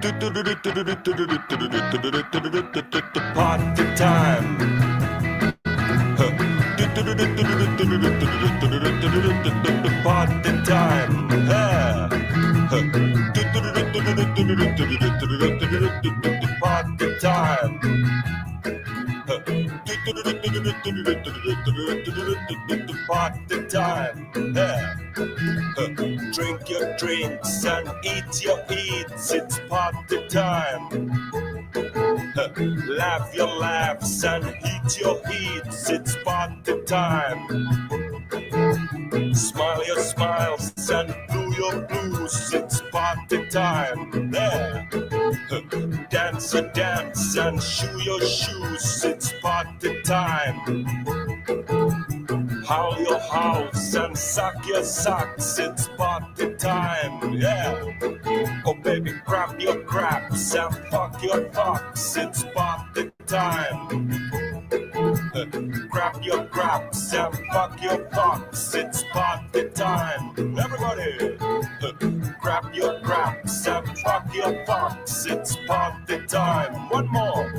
Party time. Party time. Party time. Party time. Drink your drinks and eat your eats. It's party time. Laugh your laughs and heat your heats. It's party time. Smile your smiles and blue your blues. It's party time. Yeah. Dance a dance and shoe your shoes. It's party time. Howl your howls and suck your socks. It's party time. Yeah. Oh baby, grab your craps and fuck your fucks. It's party time. Grab your craps and fuck your fucks. It's party time. Everybody, grab your craps and fuck your fucks. It's party time. One more.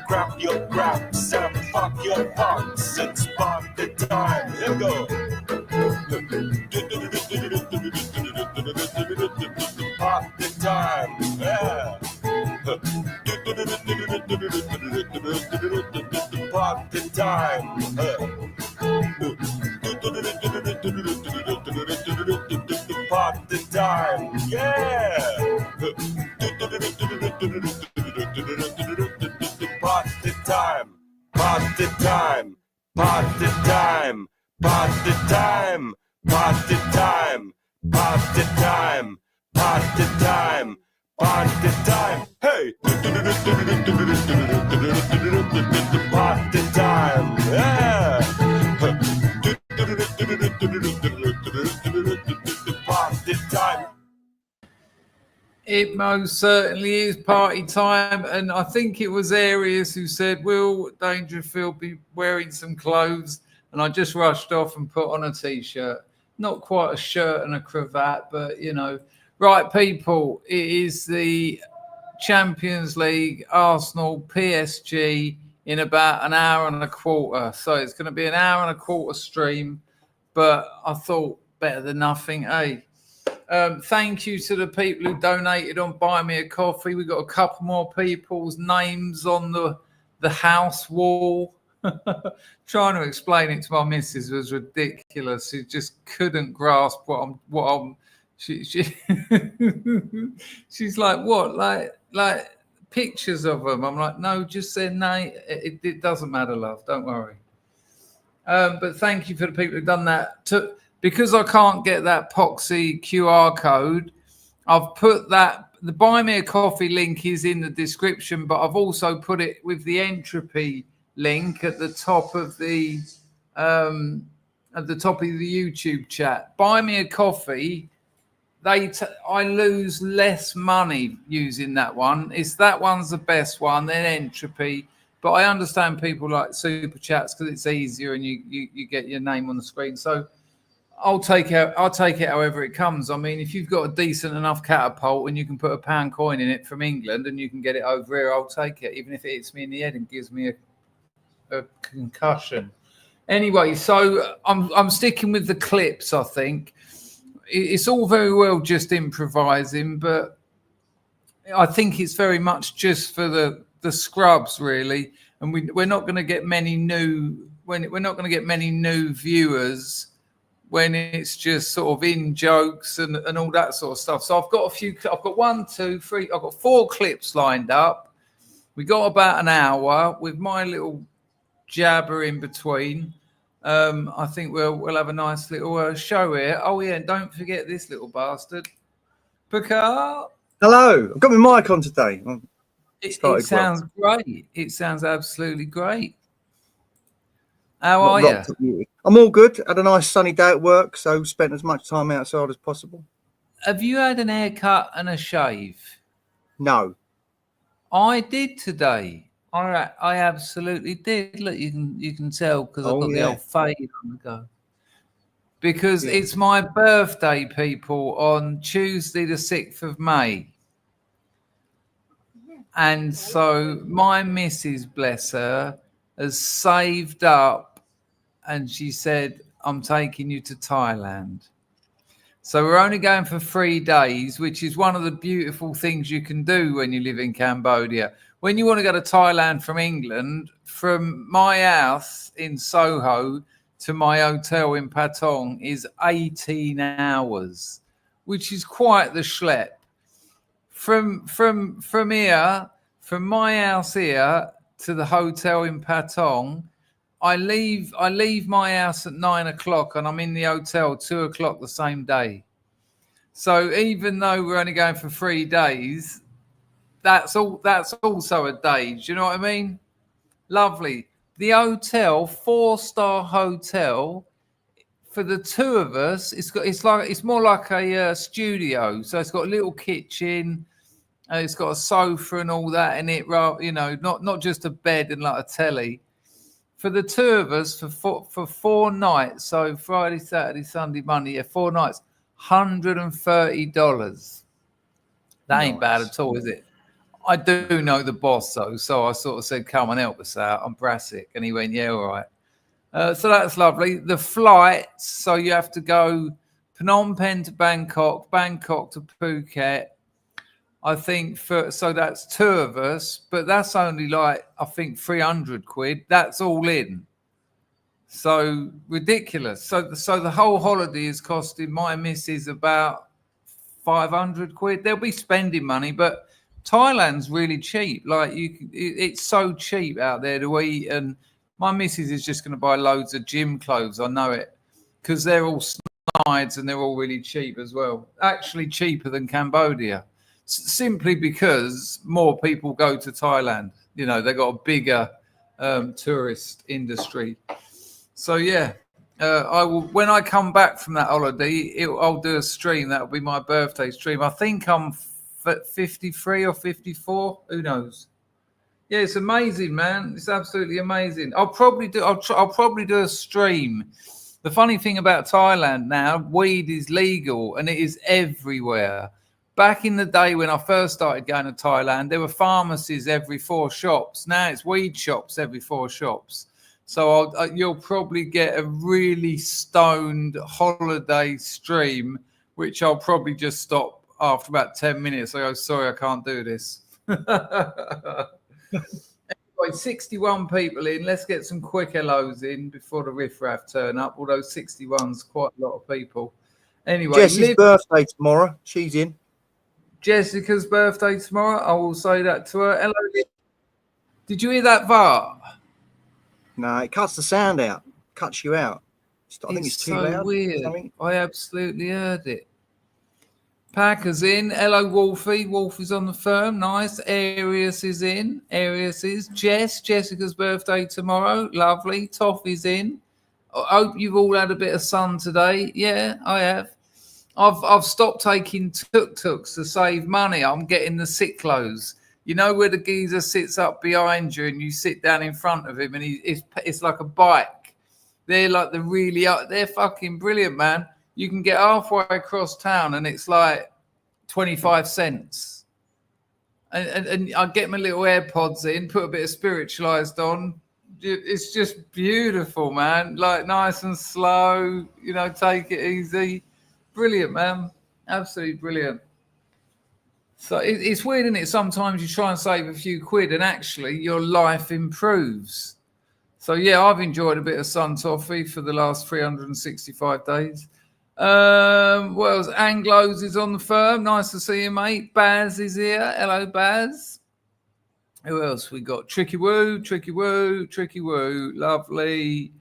Grab your craps and fuck your fucks. It's party time. Here we go. Party time. Yeah. Party time. Party time. Yeah. Party time. Party time. Party time. Party time. Party time. Party time. Party time. Party time. Hey. Party time. Yeah. Party time. It most certainly is party time, and I think it was Arius who said, "Will Dangerfield be wearing some clothes?" And I just rushed off and put on a t-shirt, not quite a shirt and a cravat, but you know. Right, people, it is the Champions League, Arsenal, PSG in about an hour and a quarter. So it's going to be an hour and a quarter stream, but I thought better than nothing, eh? Thank you to the people who donated on Buy Me a Coffee. We've got a couple more people's names on the house wall. Trying to explain it to my missus was ridiculous. She just couldn't grasp what I'm she's like, what, like pictures of them? I'm like, no, just say name. It doesn't matter, love, don't worry. But thank you for the people who've done that. Because I can't get that Poxy QR code, I've put that, the Buy Me a Coffee link is in the description, but I've also put it with the entropy link at the top of the YouTube chat. Buy Me a Coffee. I lose less money using that one. That one's the best one, then entropy. But I understand people like super chats because it's easier and you get your name on the screen. So I'll take it however it comes. I mean, if you've got a decent enough catapult and you can put a pound coin in it from England and you can get it over here, I'll take it, even if it hits me in the head and gives me a concussion. Anyway, so I'm sticking with the clips, I think. It's all very well just improvising, but I think it's very much just for the scrubs, really. And we're not going to get many new viewers when it's just sort of in jokes and all that sort of stuff. So I've got 1, 2, 3. I've got 4 clips lined up. We got about an hour with my little jabber in between. I think we'll have a nice little show here. Oh yeah, and don't forget this little bastard, Picard. Hello, I've got my mic on today. It sounds great. It sounds absolutely great. How are you? I'm all good. Had a nice sunny day at work, so spent as much time outside as possible. Have you had an haircut and a shave? No. I did today. All right, I absolutely did. Look, you can tell because I've got the old fade on the go. Because it's my birthday, people, on Tuesday the 6th of May. And so my missus, bless her, has saved up, and she said, I'm taking you to Thailand. So we're only going for 3 days, which is one of the beautiful things you can do when you live in Cambodia. When you want to go to Thailand from England, from my house in Soho to my hotel in Patong is 18 hours, which is quite the schlep. From here, from my house here to the hotel in Patong, I leave my house at 9 o'clock and I'm in the hotel 2 o'clock the same day. So even though we're only going for 3 days, that's also a day. Do you know what I mean? Lovely. The hotel, 4-star hotel, for the two of us, it's more like a studio. So it's got a little kitchen. It's got a sofa and all that in it, you know, not just a bed and like a telly. For the two of us, for 4 nights, so Friday, Saturday, Sunday, Monday, 4 nights, $130. That ain't bad at all, is it? I do know the boss, though, so I sort of said, come and help us out. I'm Brassic. And he went, yeah, all right. So that's lovely. The flights, so you have to go Phnom Penh to Bangkok, Bangkok to Phuket. I think so that's 2 of us, but that's only like, I think 300 quid. That's all in. So ridiculous. So the whole holiday is costing my missus about 500 quid. They'll be spending money, but Thailand's really cheap. Like it's so cheap out there to eat. And my missus is just going to buy loads of gym clothes. I know it, because they're all snides and they're all really cheap as well. Actually cheaper than Cambodia. Simply because more people go to Thailand. You know, they've got a bigger tourist industry. So, yeah, I will. When I come back from that holiday, I'll do a stream. That'll be my birthday stream. I think I'm 53 or 54. Who knows? Yeah, it's amazing, man. It's absolutely amazing. I'll probably do a stream. The funny thing about Thailand now, weed is legal and it is everywhere. Back in the day when I first started going to Thailand, there were pharmacies every 4 shops. Now it's weed shops every 4 shops. So you'll probably get a really stoned holiday stream, which I'll probably just stop after about 10 minutes. I go, sorry, I can't do this. Anyway, 61 people in. Let's get some quick hellos in before the riffraff turn up, although 61's quite a lot of people. Anyway, Jessie's birthday tomorrow. She's in. Jessica's birthday tomorrow. I will say that to her. Hello. Did you hear that VAR? No, it cuts the sound out. Cuts you out. I think it's too so loud. Weird. I absolutely heard it. Packer's in. Hello, Wolfie. Wolfie's on the firm. Nice. Arius is in. Arius is. Jessica's birthday tomorrow. Lovely. Toffee's in. I hope you've all had a bit of sun today. Yeah, I have. I've stopped taking tuk-tuks to save money. I'm getting the Cyclos. You know where the geezer sits up behind you and you sit down in front of him and it's like a bike. They're like they're fucking brilliant, man. You can get halfway across town and it's like 25 cents. And I get my little AirPods in, put a bit of Spiritualized on. It's just beautiful, man. Like nice and slow, you know, take it easy. Brilliant, man. Absolutely brilliant. So it's weird, isn't it? Sometimes you try and save a few quid and actually your life improves. So, yeah, I've enjoyed a bit of sun toffee for the last 365 days. What else? Anglos is on the firm. Nice to see you, mate. Baz is here. Hello, Baz. Who else we got? Tricky Woo. Lovely.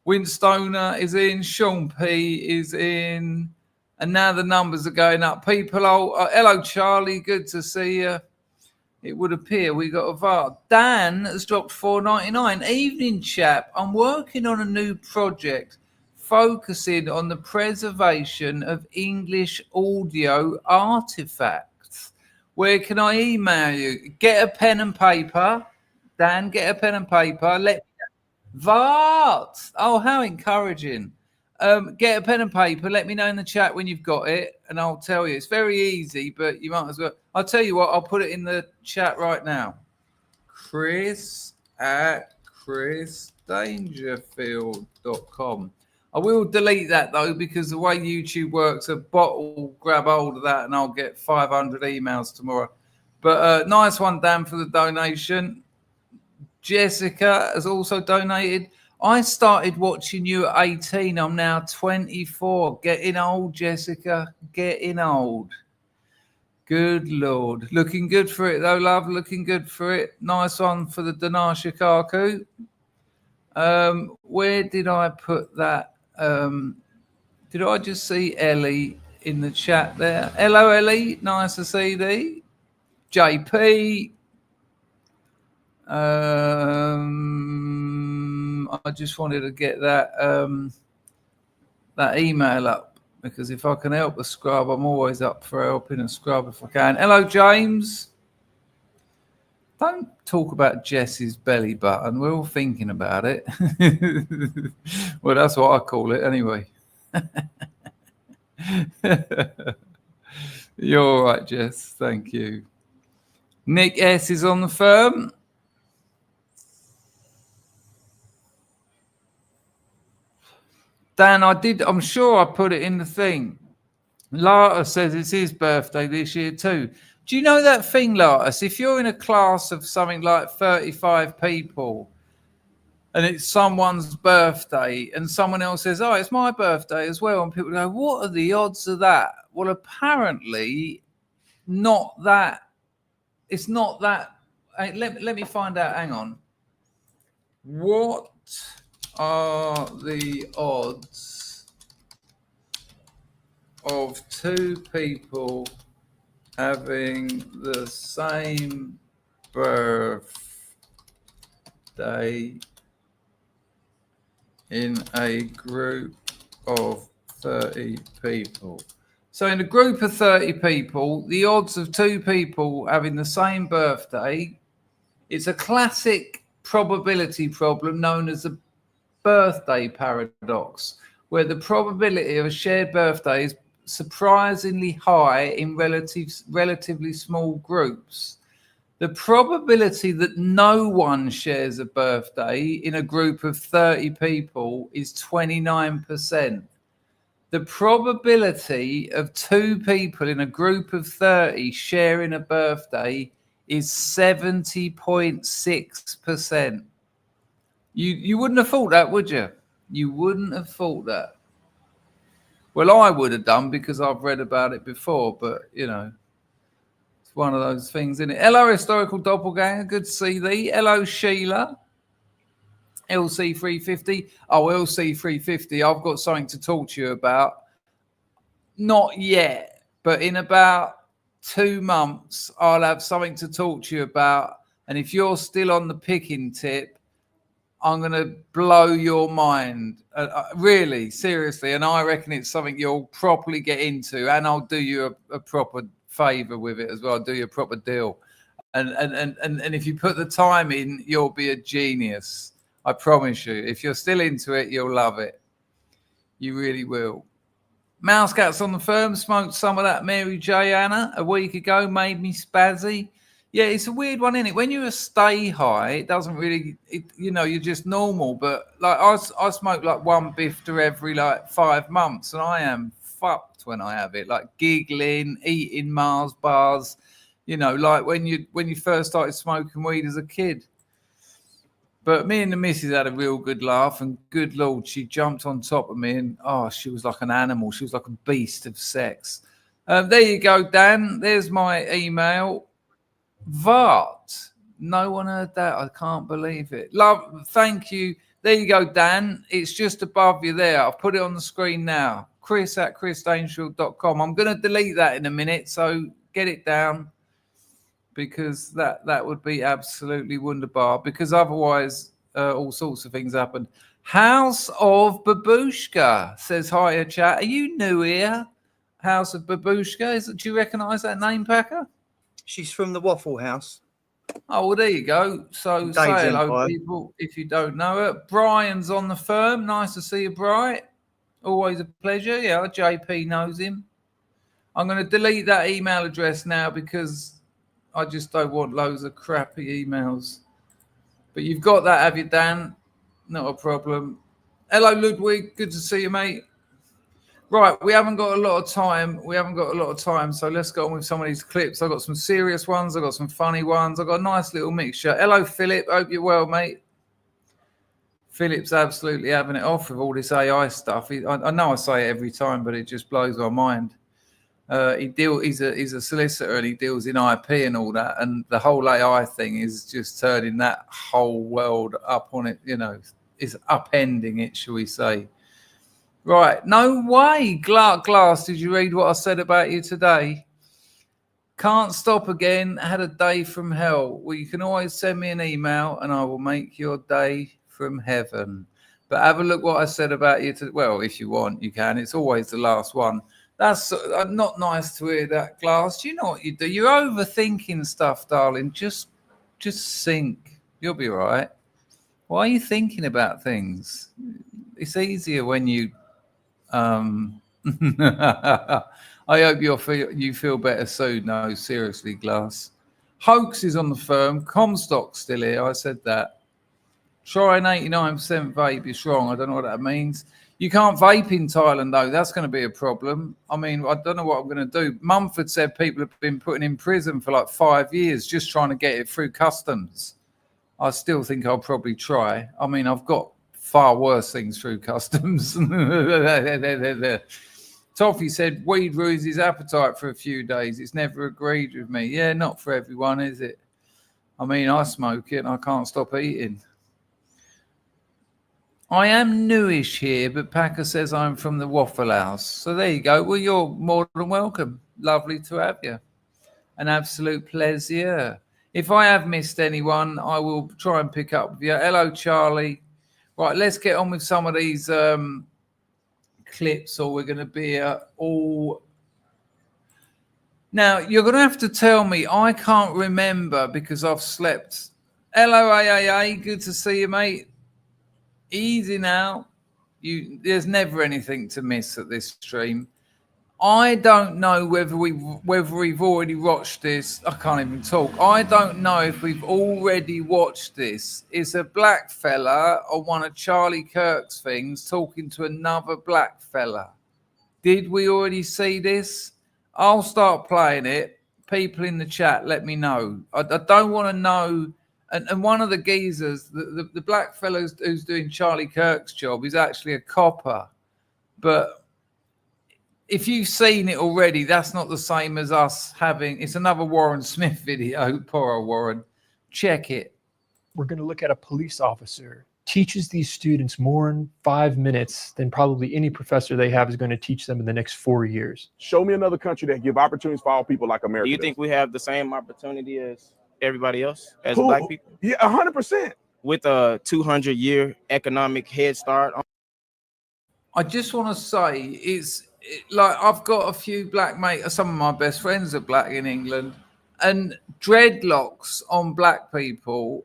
Winstoner is in. Sean P is in. And now the numbers are going up. People, hello, Charlie. Good to see you. It would appear we got a VAR. Dan has dropped $4.99. Evening, chap. I'm working on a new project focusing on the preservation of English audio artifacts. Where can I email you? Get a pen and paper. Dan, get a pen and paper. Let me know. Barthes. Oh, how encouraging. Get a pen and paper. Let me know in the chat when you've got it, and I'll tell you. It's very easy, but you might as well. I'll tell you what. I'll put it in the chat right now. Chris at chrisdangerfield.com. I will delete that though, because the way YouTube works, a bot will grab hold of that, and I'll get 500 emails tomorrow. But nice one, Dan, for the donation. Jessica has also donated. I started watching you at 18. I'm now 24. Getting old, Jessica. Getting old. Good Lord. Looking good for it, though, love. Looking good for it. Nice one for the Danasha Kaku. Where did I put that? Did I just see Ellie in the chat there? Hello, Ellie. Nice to see thee. JP. I just wanted to get that that email up, because if I can help a scrub, I'm always up for helping a scrub if I can. Hello, James. Don't talk about Jess's belly button. We're all thinking about it. Well, that's what I call it anyway. You're all right, Jess. Thank you. Nick S is on the firm. Dan, I'm sure I put it in the thing. Lata says it's his birthday this year too. Do you know that thing, Lata? If you're in a class of something like 35 people and it's someone's birthday and someone else says, oh, it's my birthday as well, and people go, what are the odds of that? Well, apparently not that. It's not that. Let me find out. Hang on. What are the odds of two people having the same birthday in a group of 30 people? So in a group of 30 people, the odds of two people having the same birthday, it's a classic probability problem known as the birthday paradox, where the probability of a shared birthday is surprisingly high in relatively small groups. The probability that no one shares a birthday in a group of 30 people is 29%. The probability of two people in a group of 30 sharing a birthday is 70.6%. You wouldn't have thought that, would you? You wouldn't have thought that. Well, I would have done, because I've read about it before, but, you know, it's one of those things, isn't it? Hello, Historical Doppelganger. Good to see thee. Hello, Sheila. LC350. Oh, LC350, I've got something to talk to you about. Not yet, but in about 2 months, I'll have something to talk to you about. And if you're still on the picking tip, I'm going to blow your mind. Really, seriously. And I reckon it's something you'll properly get into. And I'll do you a proper favour with it as well. I'll do you a proper deal. And if you put the time in, you'll be a genius. I promise you. If you're still into it, you'll love it. You really will. Mousecat's on the firm. Smoked some of that Mary J. Anna a week ago. Made me spazzy. Yeah, it's a weird one, isn't it? When you stay high, it doesn't really, you're just normal. But like I smoke like one bifter every like 5 months, and I am fucked when I have it. Like giggling, eating Mars bars, like when you first started smoking weed as a kid. But me and the missus had a real good laugh, and good Lord, she jumped on top of me, and she was like an animal. She was like a beast of sex. There you go, Dan. There's my email. Vart. No one heard that. I can't believe it. Love. Thank you. There you go, Dan. It's just above you there. I'll put it on the screen now. Chris at chrisdangerfield.com. I'm going to delete that in a minute, so get it down, because that would be absolutely wunderbar, because otherwise all sorts of things happen. House of Babushka says, hiya, chat. Are you new here? House of Babushka. Do you recognise that name, Packer? She's from the Waffle House. Oh, well, there you go. So say hello, people, if you don't know her. Brian's on the firm. Nice to see you, Brian. Always a pleasure. Yeah, JP knows him. I'm going to delete that email address now because I just don't want loads of crappy emails. But you've got that, have you, Dan? Not a problem. Hello, Ludwig. Good to see you, mate. Right, we haven't got a lot of time. So let's go on with some of these clips. I've got some serious ones. I've got some funny ones. I've got a nice little mixture. Hello, Philip. Hope you're well, mate. Philip's absolutely having it off with all this AI stuff. I know I say it every time, but it just blows my mind. He's a solicitor and he deals in IP and all that. And the whole AI thing is just turning that whole world up on it, is upending it, shall we say. Right, no way. Glass, did you read what I said about you today? Can't stop again. Had a day from hell. Well, you can always send me an email and I will make your day from heaven. But have a look what I said about you. Well, if you want, you can. It's always the last one. That's not nice to hear that, Glass. You know what you do? You're overthinking stuff, darling. Just think. You'll be all right. Why are you thinking about things? It's easier when you... I hope you feel better soon. No, seriously, Glass. Hoax is on the firm. Comstock's still here. I said that. Try an 89% vape. It's wrong. I don't know what that means. You can't vape in Thailand, though. That's going to be a problem. I mean, I don't know what I'm going to do. Mumford said people have been put in prison for like 5 years just trying to get it through customs. I still think I'll probably try. I mean, I've got far worse things through customs. Toffee said weed ruins his appetite for a few days. It's never agreed with me. Yeah, not for everyone, is it? I mean, I smoke it and I can't stop eating. I am newish here, but Packer says I'm from the Waffle House. So there you go. Well, you're more than welcome. Lovely to have you. An absolute pleasure. If I have missed anyone, I will try and pick up with you. Hello, Charlie. Right, let's get on with some of these clips, or we're going to be all... Now, you're going to have to tell me. I can't remember because I've slept. Hello, AAA. Good to see you, mate. Easy now. There's never anything to miss at this stream. I don't know whether we've already watched this. I can't even talk. I don't know if we've already watched this. It's a black fella on one of Charlie Kirk's things talking to another black fella. Did we already see this? I'll start playing it. People in the chat, let me know. I don't want to know. And one of the geezers, the black fellow who's doing Charlie Kirk's job is actually a copper. But if you've seen it already, that's not the same as us having... It's another Warren Smith video. Poor old Warren. Check it. We're going to look at a police officer teaches these students more in 5 minutes than probably any professor they have is going to teach them in the next 4 years. Show me another country that give opportunities for all people like America. Do you think we have the same opportunity as everybody else, as black people? Yeah, 100%. With a 200-year economic head start. I just want to say, like I've got a few black mates, some of my best friends are black in England, and dreadlocks on black people,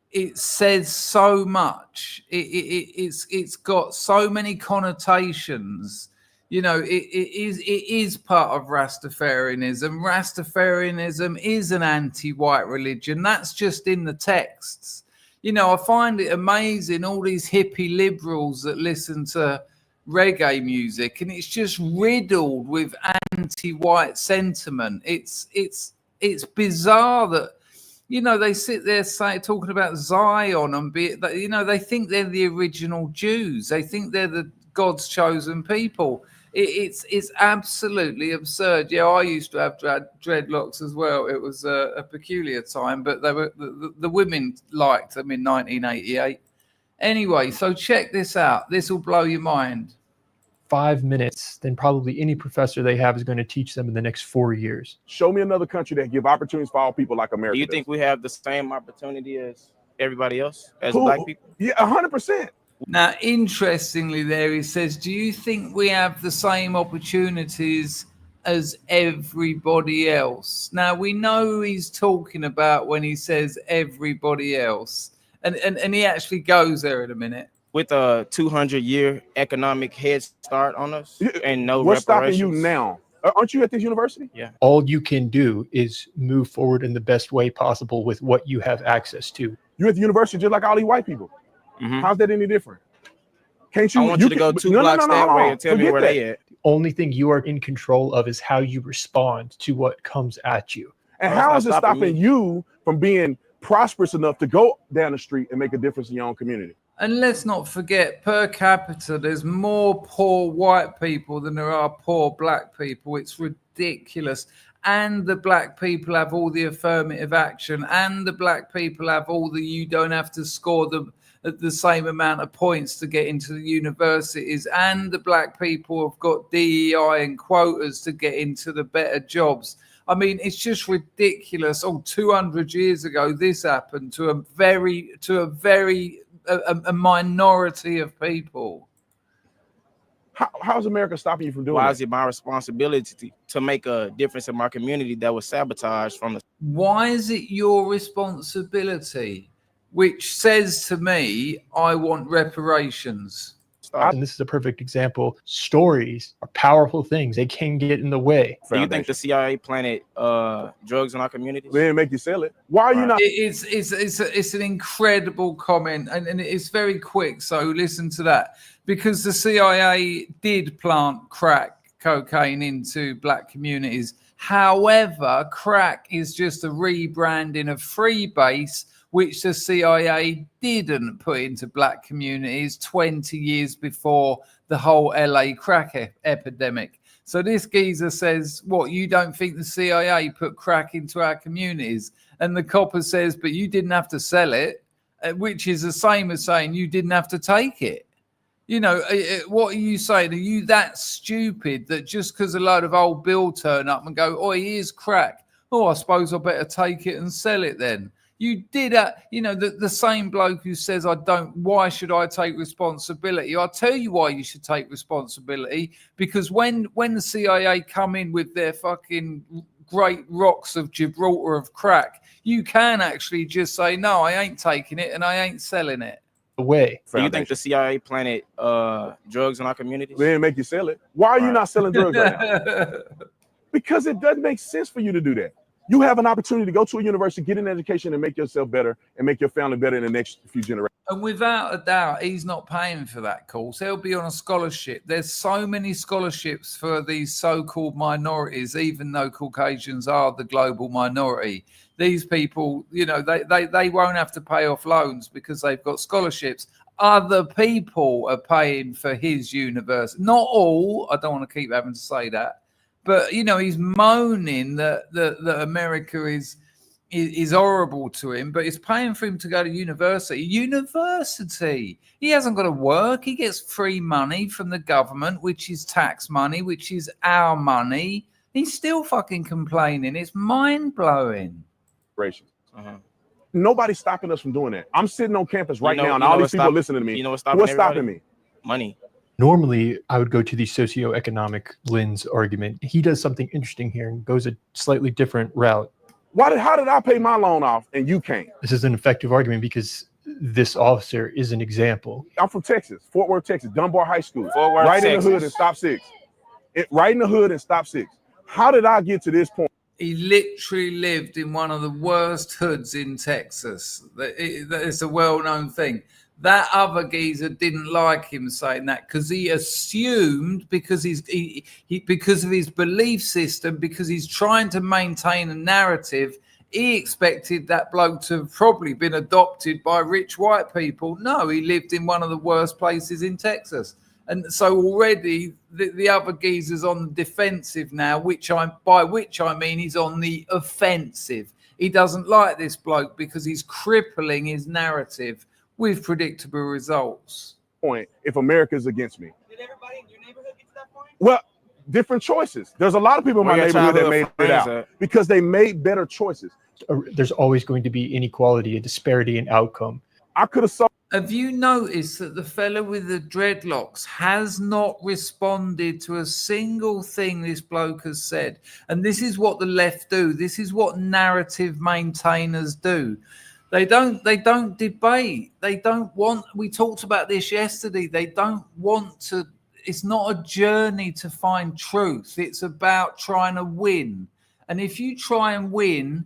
it says so much. It's got so many connotations. You know, it is part of Rastafarianism. Rastafarianism is an anti-white religion. That's just in the texts. You know, I find it amazing, all these hippie liberals that listen to reggae music, and it's just riddled with anti-white sentiment. It's bizarre that, you know, they sit there talking about Zion and they think they're the original Jews. They think they're the God's chosen people. It's absolutely absurd. Yeah, I used to have dreadlocks as well. It was a peculiar time, but they were the women liked them in 1988. Anyway, so check this out. This will blow your mind. 5 minutes than probably any professor they have is going to teach them in the next 4 years. Show me another country that give opportunities for all people like America. Do you think we have the same opportunity as everybody else, as black people? Yeah, 100%. Now, interestingly, there he says, do you think we have the same opportunities as everybody else? Now, we know who he's talking about when he says everybody else. And he actually goes there in a minute. with a 200-year economic head start on us and no What's stopping you reparations. now? Aren't you at this university? Yeah. All you can do is move forward in the best way possible with what you have access to. You're at the university just like all these white people. Mhm. How's that any different? Can't you? I want you to can- go two blocks hold that on. way and tell me Forget where that. they at. Only thing you are in control of is how you respond to what comes at you. And Well, how it's is not it stopping stopping me. you from being prosperous enough to go down the street and make a difference in your own community? And let's not forget, per capita, there's more poor white people than there are poor black people. It's ridiculous. And the black people have all the affirmative action, and the black people have all the you don't have to score the same amount of points to get into the universities, and the black people have got DEI and quotas to get into the better jobs. I mean, it's just ridiculous. 200 years ago, this happened to a minority of people. How's America stopping you from doing Why that? is it my responsibility to make a difference in my community that was sabotaged from the Why is it your responsibility? Which says to me, I want reparations. start? And this is a perfect example. Stories are powerful things. They can get in the way. Do you think the CIA planted drugs in our communities? They didn't make you sell it? Why are you not? It's an incredible comment, and it's very quick. So listen to that, because the CIA did plant crack cocaine into black communities. However, crack is just a rebranding of freebase, which the CIA didn't put into black communities 20 years before the whole LA crack epidemic. So this geezer says, what, you don't think the CIA put crack into our communities? And the copper says, but you didn't have to sell it, which is the same as saying you didn't have to take it. You know, what are you saying? Are you that stupid that just because a load of old Bill turn up and go, oh, here's crack. Oh, I suppose I better take it and sell it then. You did the same bloke who says, why should I take responsibility? I'll tell you why you should take responsibility, because when the CIA come in with their fucking great rocks of Gibraltar of crack, you can actually just say, no, I ain't taking it and I ain't selling it. Way. Do you think the CIA planted drugs in our communities? They didn't make you sell it. Why are you not selling drugs right now? Because it doesn't make sense for you to do that. You have an opportunity to go to a university, get an education, and make yourself better and make your family better in the next few generations. And without a doubt, he's not paying for that course. He'll be on a scholarship. There's so many scholarships for these so-called minorities, even though Caucasians are the global minority. These people, they won't have to pay off loans because they've got scholarships. Other people are paying for his university. Not all. I don't want to keep having to say that. But, he's moaning that America is horrible to him, but it's paying for him to go to university. He hasn't got to work. He gets free money from the government, which is tax money, which is our money. He's still fucking complaining. It's mind-blowing. Uh-huh. Nobody's stopping us from doing that. I'm sitting on campus right now, and you all know these people are listening to me. You know what's stopping What's stopping everybody? me? Money. Normally, I would go to the socioeconomic lens argument. He does something interesting here and goes a slightly different route. How did I pay my loan off and you can't? This is an effective argument because this officer is an example. I'm from Texas, Fort Worth, Texas, Dunbar High School. Fort Worth, right in the Texas. hood and stop six. Right in the hood and stop six. How did I get to this point? He literally lived in one of the worst hoods in Texas. It's a well-known thing. That other geezer didn't like him saying that because he assumed because because of his belief system, because he's trying to maintain a narrative, he expected that bloke to have probably been adopted by rich white people. No, he lived in one of the worst places in Texas. And so already the other geezer's on the defensive now, by which I mean he's on the offensive. He doesn't like this bloke because he's crippling his narrative with predictable results. Point if America's against me. Did everybody in your neighborhood get to that point? Well, different choices. There's a lot of people in my Where your neighborhood that made childhood it out friends at? because they made better choices. There's always going to be inequality, a disparity in outcome. I could have sold. Have you noticed that the fella with the dreadlocks has not responded to a single thing this bloke has said? And this is what the left do. This is what narrative maintainers do. They don't debate. They don't want, we talked about this yesterday. They don't want to, it's not a journey to find truth. It's about trying to win. And if you try and win,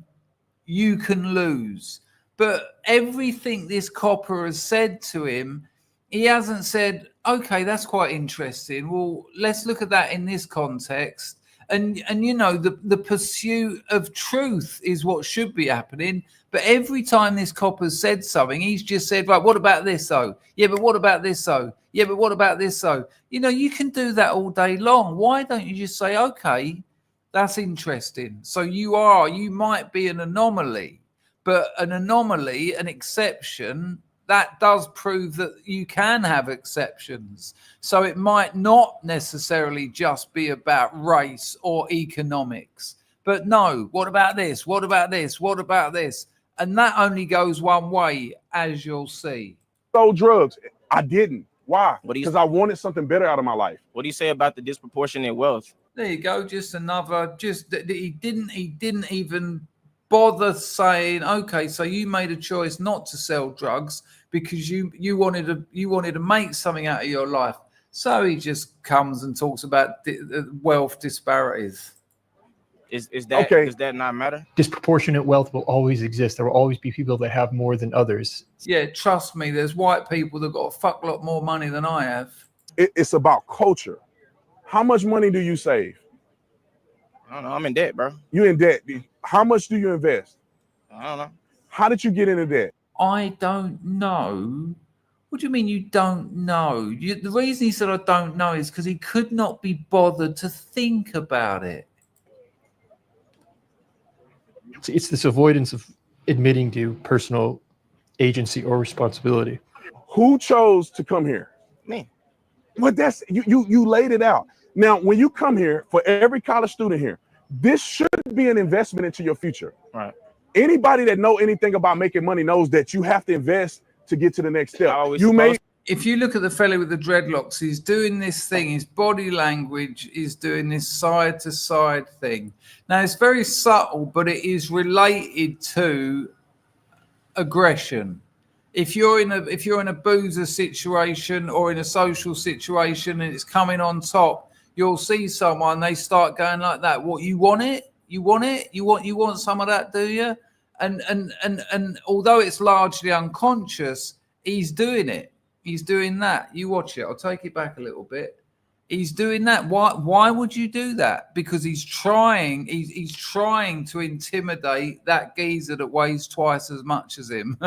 you can lose. But everything this copper has said to him, he hasn't said, okay, that's quite interesting. Well, let's look at that in this context. And you know, the pursuit of truth is what should be happening. But every time this copper's said something, he's just said, right, what about this though? Yeah, but what about this though? Yeah, but what about this though? You know, you can do that all day long. Why don't you just say, okay, that's interesting. So you might be an anomaly, but an anomaly, an exception, that does prove that you can have exceptions. So it might not necessarily just be about race or economics. But no, what about this? What about this? What about this? And that only goes one way, as you'll see. Sold drugs. I didn't. Why? What do you- Because I wanted something better out of my life. What do you say about the disproportionate wealth? There you go. Just another. Just he didn't even bother saying, okay, so you made a choice not to sell drugs because you wanted to make something out of your life. So he just comes and talks about wealth disparities. Is that Okay. Does that not matter? Disproportionate wealth will always exist. There will always be people that have more than others. Yeah, trust me. There's white people that got a fuck lot more money than I have. It's about culture. How much money do you save? I don't know. I'm in debt, bro. You in debt. How much do you invest? I don't know. How did you get into debt? I don't know. What do you mean you don't know? The reason he said I don't know is because he could not be bothered to think about it. It's this avoidance of admitting to personal agency or responsibility. Who chose to come here? Me. But that's you laid it out. Now, when you come here, for every college student here, this should be an investment into your future. Right. Anybody that know anything about making money knows that you have to invest to get to the next step. How are we You may supposed- If you look at the fellow with the dreadlocks, he's doing this thing, his body language is doing this side to side thing. Now it's very subtle, but it is related to aggression. If you're in a boozer situation or in a social situation and it's coming on top, you'll see someone, they start going like that. What, you want it? You want it? You want some of that, do you? And although it's largely unconscious, he's doing it. He's doing that. You watch it. I'll take it back a little bit. He's doing that. Why would you do that? Because he's trying to intimidate that geezer that weighs twice as much as him.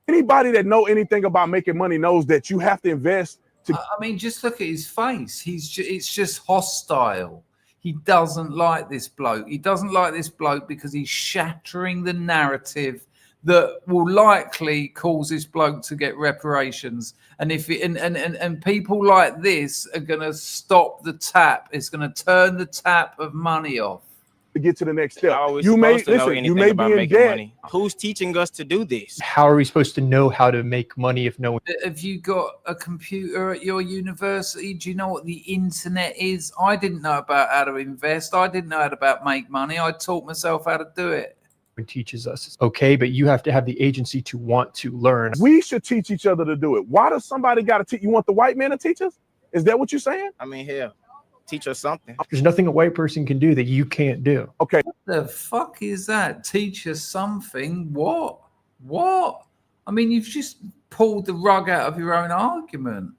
anybody that know anything about making money knows that you have to invest to. I mean, just look at his face. It's just hostile. He doesn't like this bloke. He doesn't like this bloke because he's shattering the narrative that will likely cause this bloke to get reparations. And if it, and people like this are going to stop the tap. It's going to turn the tap of money off. To get to the next step. How are we You may supposed to know listen. You anything may about be in making debt. money? Who's teaching us to do this? How are we supposed to know how to make money if no one? Have you got a computer at your university? Do you know what the internet is? I didn't know about how to invest. I didn't know how to make money. I taught myself how to do it. Teaches us. Okay, but you have to have the agency to want to learn. We should teach each other to do it. Why does somebody got to teach? You want the white man to teach us? Is that what you're saying? I mean, hell, teach us something. There's nothing a white person can do that you can't do. Okay. The fuck is that? Teach us something? What? I mean, you've just pulled the rug out of your own argument.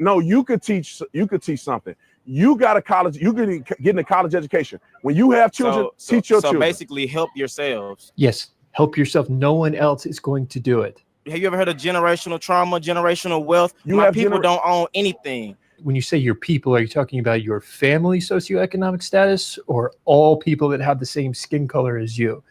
No, you could teach. You could teach something. You got a college. You could get a college education. When you have children, teach your children. So basically, help yourselves. Yes, help yourself. No one else is going to do it. Have you ever heard of generational trauma, generational wealth? You My have people don't own anything. When you say your people, are you talking about your family socioeconomic status or all people that have the same skin color as you?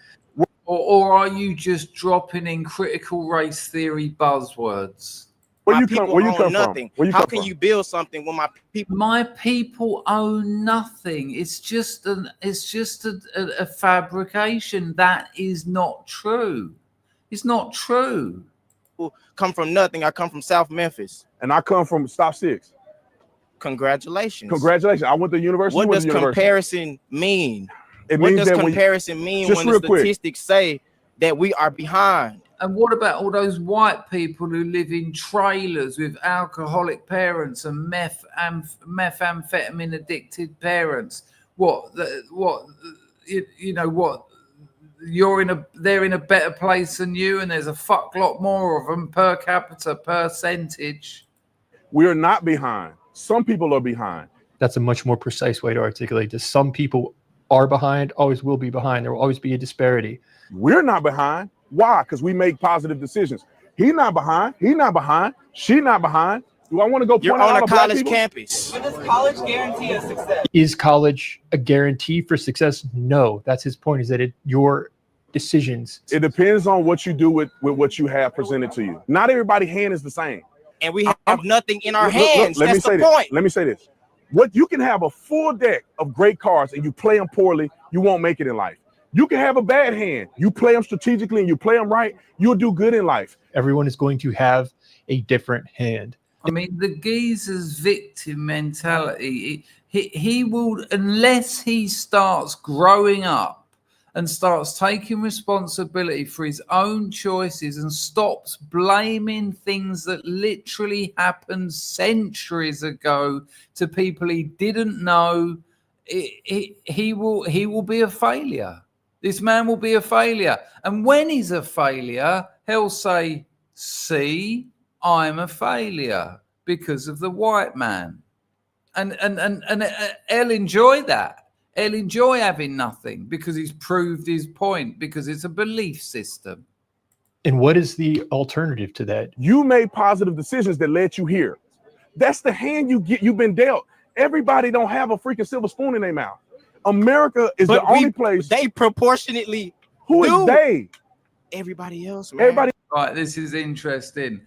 Or are you just dropping in critical race theory buzzwords? Where My you come? people Where you own come nothing. from? Where you How come can from? you build something when my people? My people own nothing. It's just a fabrication. That is not true. It's not true. Come from nothing. I come from South Memphis. And I come from Stop 6. Congratulations. Congratulations. I went to university. What you went does to university. comparison mean? It What means does that when comparison mean just when the real quick. statistics say that we are behind. And what about all those white people who live in trailers with alcoholic parents and methamphetamine addicted parents? They're in a better place than you, and there's a fuck lot more of them per capita percentage. We're not behind. Some people are behind. That's a much more precise way to articulate this. Some people are behind, always will be behind. There will always be a disparity. We're not behind. Why? Because we make positive decisions. He's not behind. He's not behind. She's not behind. Do I want to go You're point out on all a the black college people? campus. But does college guarantee us success? Is college a guarantee for success? No. That's his point, is that your decisions. It depends on what you do with what you have presented to you. Not everybody's hand is the same. And we have nothing in our Look, hands. let me That's say the this. point. Let me say this. What you can have a full deck of great cards and you play them poorly, you won't make it in life. You can have a bad hand. You play them strategically and you play them right, you'll do good in life. Everyone is going to have a different hand. I mean, the geezer's victim mentality, he will, unless he starts growing up and starts taking responsibility for his own choices and stops blaming things that literally happened centuries ago to people he didn't know, he will be a failure. This man will be a failure. And when he's a failure, he'll say, see, I'm a failure because of the white man. And he'll enjoy that. He'll enjoy having nothing because he's proved his point, because it's a belief system. And what is the alternative to that? You made positive decisions that led you here. That's the hand you've been dealt. Everybody don't have a freaking silver spoon in their mouth. America is the only place. They proportionately. Who is they? Everybody else, man. Everybody. Right, this is interesting.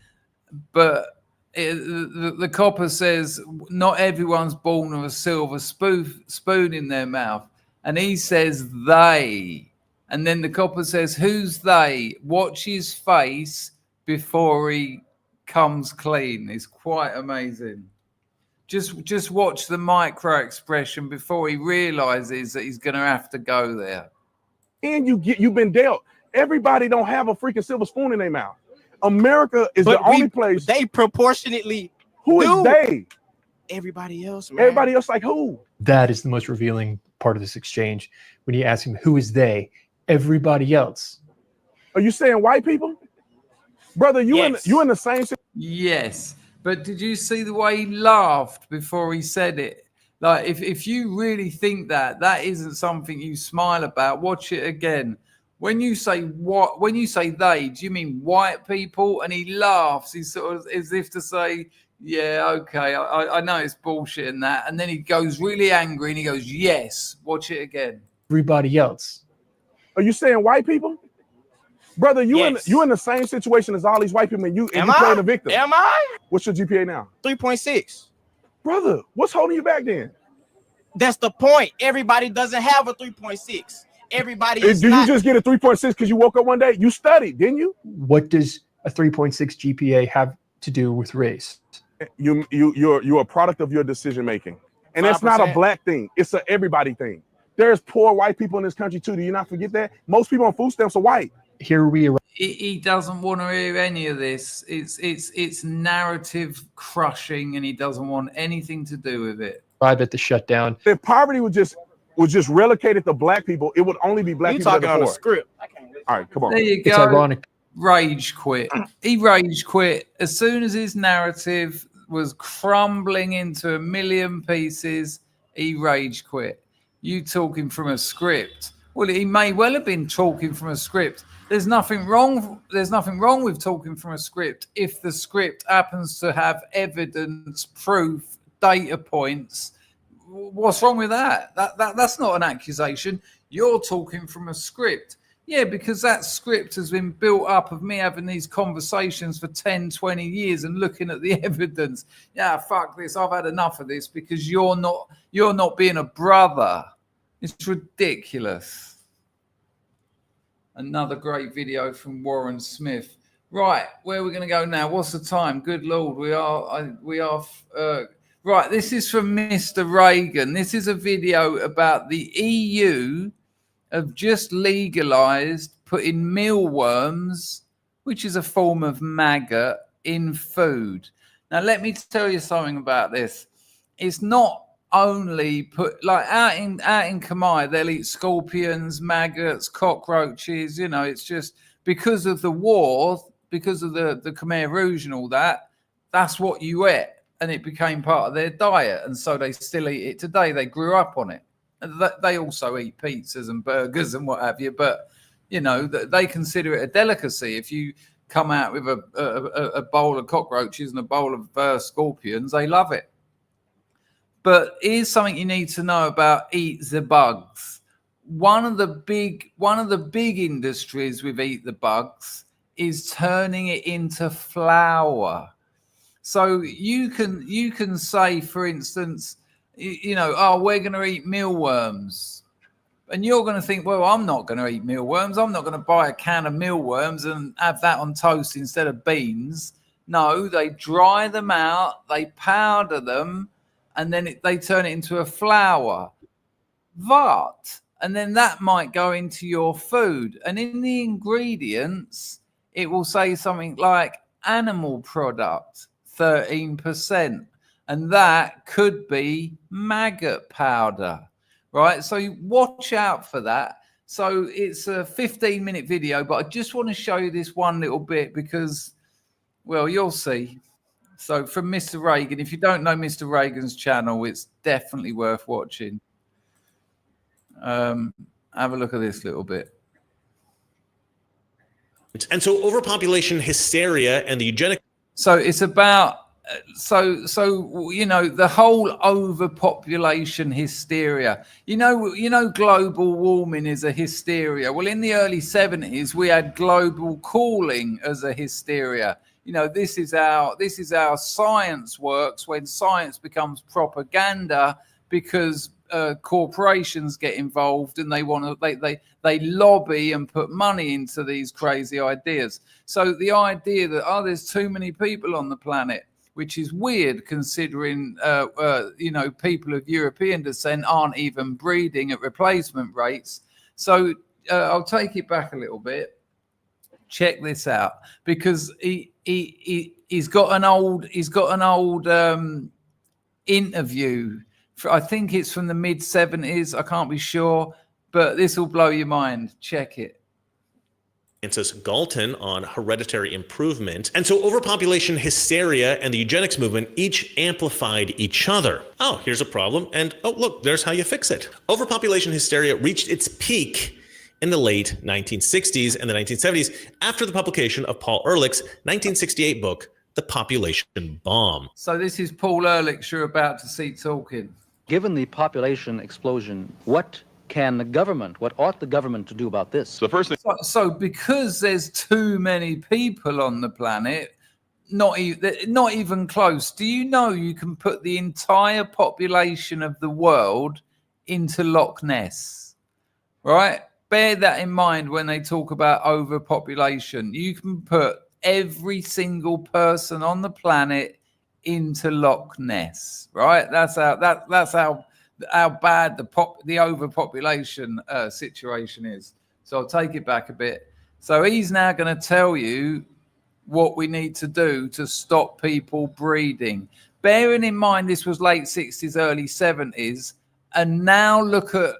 But the copper says not everyone's born with a silver spoon in their mouth. And he says they. And then the copper says, who's they? Watch his face before he comes clean. It's quite amazing. Just watch the micro expression before he realizes that he's going to have to go there. And you've been dealt. Everybody don't have a freaking silver spoon in their mouth. America is the only place. They proportionately. Who is they? Everybody else, man. Everybody else, like who? That is the most revealing part of this exchange. When you ask him, who is they? Everybody else. Are you saying white people? Brother, you in the same. Yes. But did you see the way he laughed before he said it? Like, if you really think that isn't something you smile about, watch it again. When you say they, do you mean white people? And he laughs. He's sort of as if to say, yeah, okay, I know it's bullshit and that. And then he goes really angry and he goes, yes, watch it again. Everybody else. Are you saying white people? Brother, you in the same situation as all these white people, and you playing the victim. Am I? What's your GPA now? 3.6. Brother, what's holding you back then? That's the point. Everybody doesn't have a 3.6. Everybody is Did not. you just get a 3.6 because you woke up one day? You studied, didn't you? What does a 3.6 GPA have to do with race? You're a product of your decision making, and that's not a 5%. black thing. It's a everybody thing. There's poor white people in this country too. Do you not forget that? Most people on food stamps are white. Here we are. He doesn't want to hear any of this. It's narrative crushing, and he doesn't want anything to do with it. Arrive at the shutdown. If poverty was just relegated to black people, it would only be black You people that talking are on a poor. script? All right, come on. There you It's go. ironic. Rage quit. He rage quit as soon as his narrative was crumbling into a million pieces. He rage quit. You talking from a script? Well, he may well have been talking from a script. There's nothing wrong with talking from a script if the script happens to have evidence, proof, data points. What's wrong with that? That's not an accusation. You're talking from a script. Yeah, because that script has been built up of me having these conversations for 10, 20 years and looking at the evidence. Yeah, fuck this. I've had enough of this because you're not being a brother. It's ridiculous. Another great video from Warren Smith. Right, where are we going to go now? What's the time? Good Lord, we are. Right, this is from Mr. Reagan. This is a video about the EU have just legalized putting mealworms, which is a form of maggot, in food. Now, let me tell you something about this. It's not only put like out in Khmer, they'll eat scorpions, maggots, cockroaches. You know, it's just because of the war, because of the Khmer Rouge and all that. That's what you ate, and it became part of their diet, and so they still eat it today. They grew up on it. They also eat pizzas and burgers and what have you, but you know they consider it a delicacy. If you come out with a bowl of cockroaches and a bowl of scorpions, they love it. But here's something you need to know about Eat the Bugs. One of the big industries with Eat the Bugs is turning it into flour. So you can say, for instance, you know, oh, we're going to eat mealworms. And you're going to think, well, I'm not going to eat mealworms. I'm not going to buy a can of mealworms and have that on toast instead of beans. No, they dry them out, they powder them, and then they turn it into a flour. Vart. And then that might go into your food. And in the ingredients, it will say something like animal product, 13%. And that could be maggot powder, right? So watch out for that. So it's a 15-minute video, but I just want to show you this one little bit because, well, you'll see. So from Mr. Reagan, if you don't know Mr. Reagan's channel, it's definitely worth watching. Have a look at this little bit. And so overpopulation hysteria and the eugenic. So it's about, so you know, the whole overpopulation hysteria. You know, global warming is a hysteria. Well, in the early 70s, we had global cooling as a hysteria. You know, this is how science works when science becomes propaganda because corporations get involved and they want to they lobby and put money into these crazy ideas. So the idea that there's too many people on the planet, which is weird considering you know, people of European descent aren't even breeding at replacement rates. So I'll take it back a little bit. Check this out, because he's got an old interview. I think it's from the mid 70s. I can't be sure, but this will blow your mind. Check it. Francis Galton on hereditary improvement. And so overpopulation hysteria and the eugenics movement each amplified each other. Oh, here's a problem. And oh, look, there's how you fix it. Overpopulation hysteria reached its peak in the late 1960s and the 1970s after the publication of Paul Ehrlich's 1968 book, The Population Bomb. So this is Paul Ehrlich you're about to see talking. Given the population explosion, what ought the government to do about this? The first thing. So because there's too many people on the planet, not even close. Do you know you can put the entire population of the world into Loch Ness? Right? Bear that in mind when they talk about overpopulation. You can put every single person on the planet into Loch Ness, right? That's how bad the overpopulation situation is. So I'll take it back a bit. So he's now going to tell you what we need to do to stop people breeding. Bearing in mind this was late 60s, early 70s, and now look at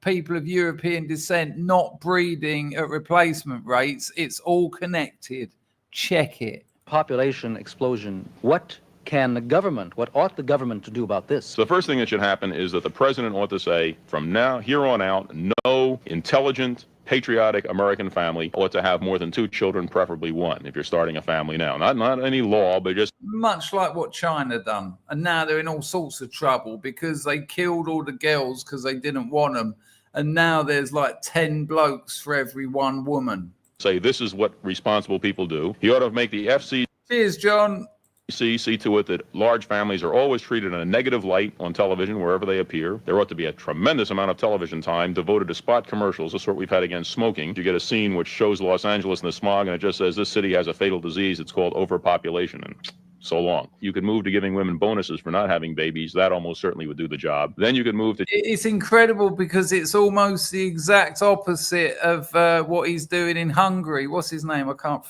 people of European descent not breeding at replacement rates. It's all connected. Check it. Population explosion. What ought the government to do about this? So the first thing that should happen is that the president ought to say, from here on out, no intelligent, patriotic American family ought to have more than 2 children, preferably 1, if you're starting a family now. Not any law, but just... Much like what China done. And now they're in all sorts of trouble because they killed all the girls because they didn't want them. And now there's like 10 blokes for every 1 woman. Say this is what responsible people do. He ought to make the FCC... Cheers, John. See to it that large families are always treated in a negative light on television wherever they appear. There ought to be a tremendous amount of television time devoted to spot commercials, the sort we've had against smoking. You get a scene which shows Los Angeles in the smog and it just says this city has a fatal disease. It's called overpopulation. And So long. You could move to giving women bonuses for not having babies. That almost certainly would do the job. Then you could move to... It's incredible because it's almost the exact opposite of what he's doing in Hungary. What's his name? I can't...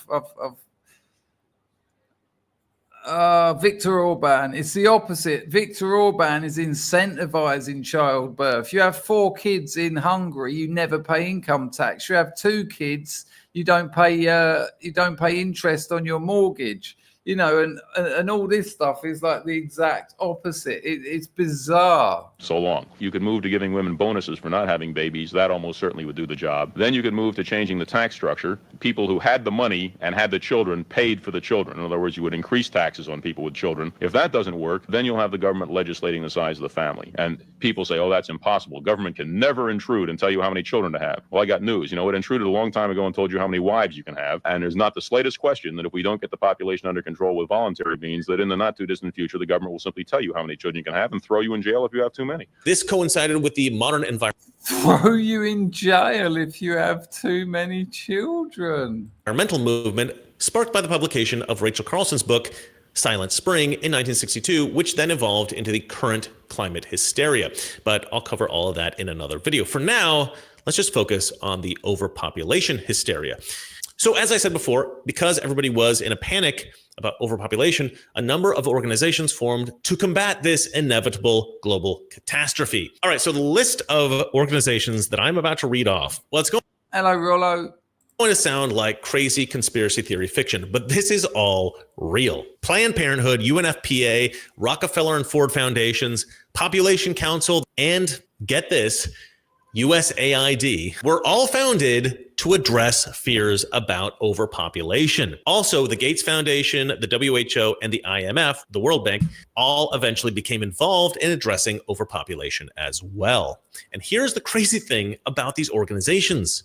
Viktor Orban. It's the opposite. Viktor Orban is incentivizing childbirth. You have 4 kids in Hungary, you never pay income tax. You have 2 kids, you don't pay interest on your mortgage. You know, and all this stuff is like the exact opposite. It's bizarre. So long. You could move to giving women bonuses for not having babies. That almost certainly would do the job. Then you could move to changing the tax structure. People who had the money and had the children paid for the children. In other words, you would increase taxes on people with children. If that doesn't work, then you'll have the government legislating the size of the family. And people say, oh, that's impossible. Government can never intrude and tell you how many children to have. Well, I got news. You know, it intruded a long time ago and told you how many wives you can have. And there's not the slightest question that if we don't get the population under control with voluntary means, that in the not too distant future, the government will simply tell you how many children you can have and throw you in jail if you have too many. This coincided with the modern Throw you in jail if you have too many children. environmental movement sparked by the publication of Rachel Carlson's book, Silent Spring, in 1962, which then evolved into the current climate hysteria. But I'll cover all of that in another video. For now, let's just focus on the overpopulation hysteria. So as I said before, because everybody was in a panic about overpopulation, a number of organizations formed to combat this inevitable global catastrophe. All right, so the list of organizations that I'm about to read off, well, it's going to sound like crazy conspiracy theory fiction, but this is all real. Planned Parenthood, UNFPA, Rockefeller and Ford Foundations, Population Council, and get this, USAID were all founded to address fears about overpopulation. Also, the Gates Foundation, the WHO, and the IMF, the World Bank, all eventually became involved in addressing overpopulation as well. And here's the crazy thing about these organizations.